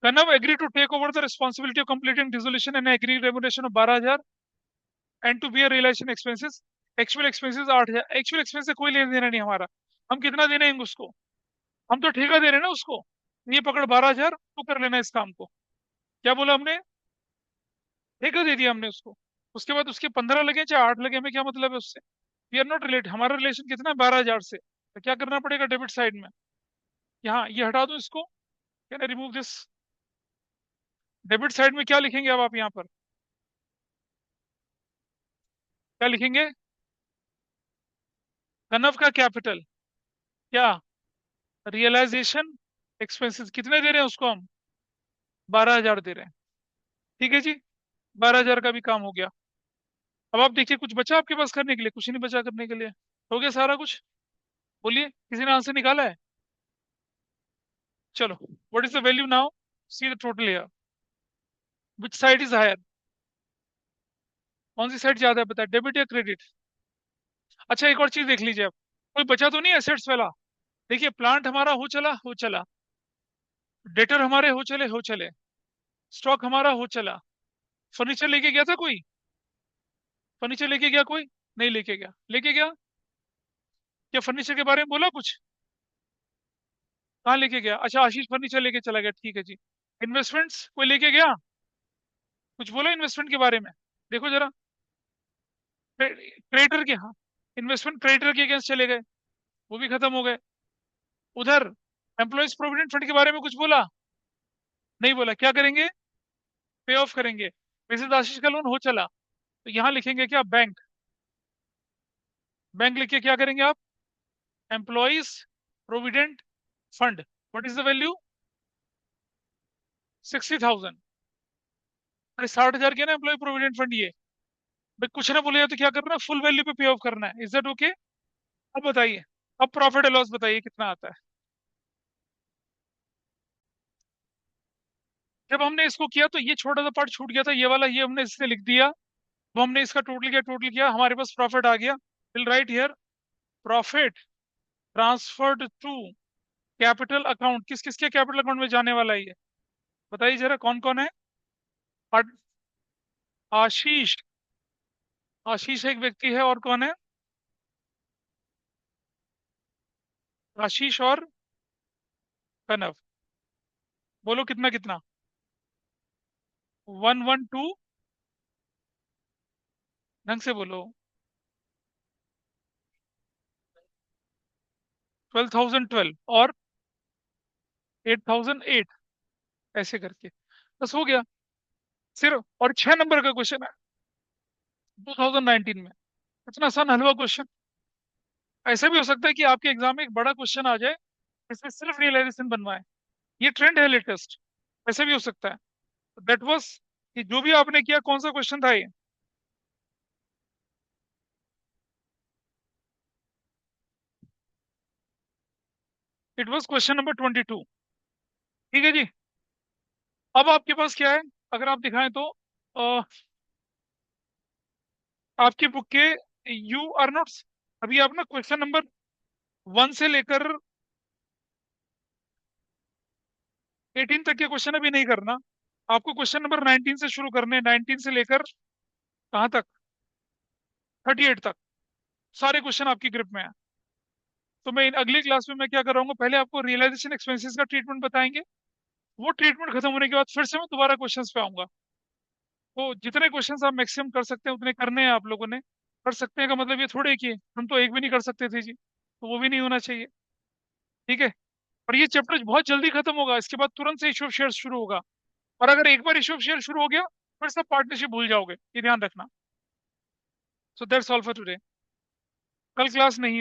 Speaker 1: Kanav agree to take over the responsibility of completing dissolution and agree remuneration of 12,000 and to bear realisation expenses. Actual expenses 8,000। Actual expense से कोई लेना देना नहीं हमारा। हम कितना दे रहे हैं उसको? हम तो ठेका दे रहे हैं ना उसको। ये पकड़ 12,000, तू कर लेना इस काम को। क्या बोला हमने? ठेका दे दिया हमने उसको। उसके बाद उसके 15 लगे चाहे 8 लगे, हमें क्या मतलब है उससे? वी आर नॉट रिलेट, हमारा रिलेशन कितना है? 12,000 से। तो क्या करना पड़ेगा डेबिट साइड में? यहाँ ये हटा दूं इसको, can I remove this? Debit side में क्या लिखेंगे अब आप यहाँ पर? क्या लिखेंगे? कनव का कैपिटल, क्या, रियलाइजेशन एक्सपेंसेस कितने दे रहे हैं उसको हम? 12,000 दे रहे हैं। ठीक है जी, 12,000 का भी काम हो गया। अब आप देखिए, कुछ बचा आपके पास करने के लिए? कुछ नहीं बचा करने के लिए, हो गया सारा कुछ। बोलिए, किसी ने आंसर निकाला है? चलो, what is the value now? See the total here, which side is higher? कौन सी साइड ज्यादा है बता, डेबिट या क्रेडिट? अच्छा, एक और चीज देख लीजिए आप, कोई बचा तो नहीं एसेट्स वाला? देखिए, प्लांट हमारा हो चला, हो चला, डेटर हमारे हो चले, स्टॉक हमारा हो चला। फर्नीचर लेके गया था कोई? फर्नीचर लेके गया कोई? नहीं लेके गया, लेके गया? क्या फर्नीचर के बारे में बोला कुछ? कहाँ लेके गया? अच्छा, आशीष फर्नीचर लेके चला गया, ठीक है जी। इन्वेस्टमेंट्स कोई लेके गया? कुछ बोला इन्वेस्टमेंट के बारे में? देखो जरा, क्रेडिटर के, हाँ, इन्वेस्टमेंट क्रेडिटर के अगेंस्ट चले गए, वो भी खत्म हो गए। उधर एम्प्लॉयज प्रोविडेंट फंड के बारे में कुछ बोला? नहीं बोला। क्या करेंगे? पे ऑफ करेंगे। मिसेज आशीष का लोन हो चला, तो यहाँ लिखेंगे क्या? बैंक। बैंक लिख के क्या करेंगे आप? Employees provident fund, what is the value? 60,000। अरे 60,000 के ना एम्प्लॉय प्रोविडेंट फंड ये। भाई कुछ ना बोले तो क्या करना है? फुल वैल्यू पे पे ऑफ करना है। Is that okay? अब बताइए, अब प्रॉफिट एंड लॉस बताइए कितना आता है। जब हमने इसको किया तो ये छोटा सा पार्ट छूट गया था, ये वाला, ये हमने इससे लिख दिया। वो हमने इसका टोटल किया, हमारे पास प्रॉफिट आ गया। Will write here, profit transferred to capital account. किस किसके कैपिटल अकाउंट में जाने वाला है ये? बताइए जरा, कौन कौन है? पार्ट- आशीष, आशीष एक व्यक्ति है, और कौन है? आशीष और कनव। बोलो कितना कितना? 112, ढंग से बोलो। 12,012 और 8,008, ऐसे करके बस हो गया सिर्फ। और 6 नंबर का क्वेश्चन है 2019 में। इतना आसान हलवा क्वेश्चन। ऐसा भी हो सकता है कि आपके एग्जाम में एक बड़ा क्वेश्चन आ जाए, इसमें सिर्फ रियलाइजेशन बनवाए। ये ट्रेंड है लेटेस्ट, ऐसा भी हो सकता है। दैट वाज, कि जो भी आपने किया, कौन सा क्वेश्चन था ये? It was question number 22। ठीक है जी। अब आपके पास क्या है? अगर आप दिखाएं तो आपकी बुक के यू आर नोट्स, अभी आप ना क्वेश्चन नंबर 1 से लेकर 18 तक के क्वेश्चन अभी नहीं करना। आपको क्वेश्चन नंबर 19 से शुरू करने, 19 से लेकर कहाँ तक, 38 तक सारे क्वेश्चन आपकी ग्रिप में है। तो मैं अगली क्लास में मैं क्या कराऊंगा, पहले आपको रियलाइजेशन एक्सपेंसेस का ट्रीटमेंट बताएंगे। वो ट्रीटमेंट खत्म होने के बाद फिर से मैं दोबारा क्वेश्चंस पे आऊंगा। तो जितने क्वेश्चंस आप मैक्सिमम कर सकते हैं उतने करने हैं आप लोगों ने। कर सकते हैं का मतलब ये थोड़े कि हम तो एक भी नहीं कर सकते थे जी, तो वो भी नहीं होना चाहिए। ठीक है। और ये चैप्टर बहुत जल्दी खत्म होगा, इसके बाद तुरंत से इशू ऑफ शेयर शुरू होगा। और अगर एक बार इशू ऑफ शेयर शुरू हो गया फिर सब पार्टनरशिप भूल जाओगे, ये ध्यान रखना। So that's all for today. कल क्लास नहीं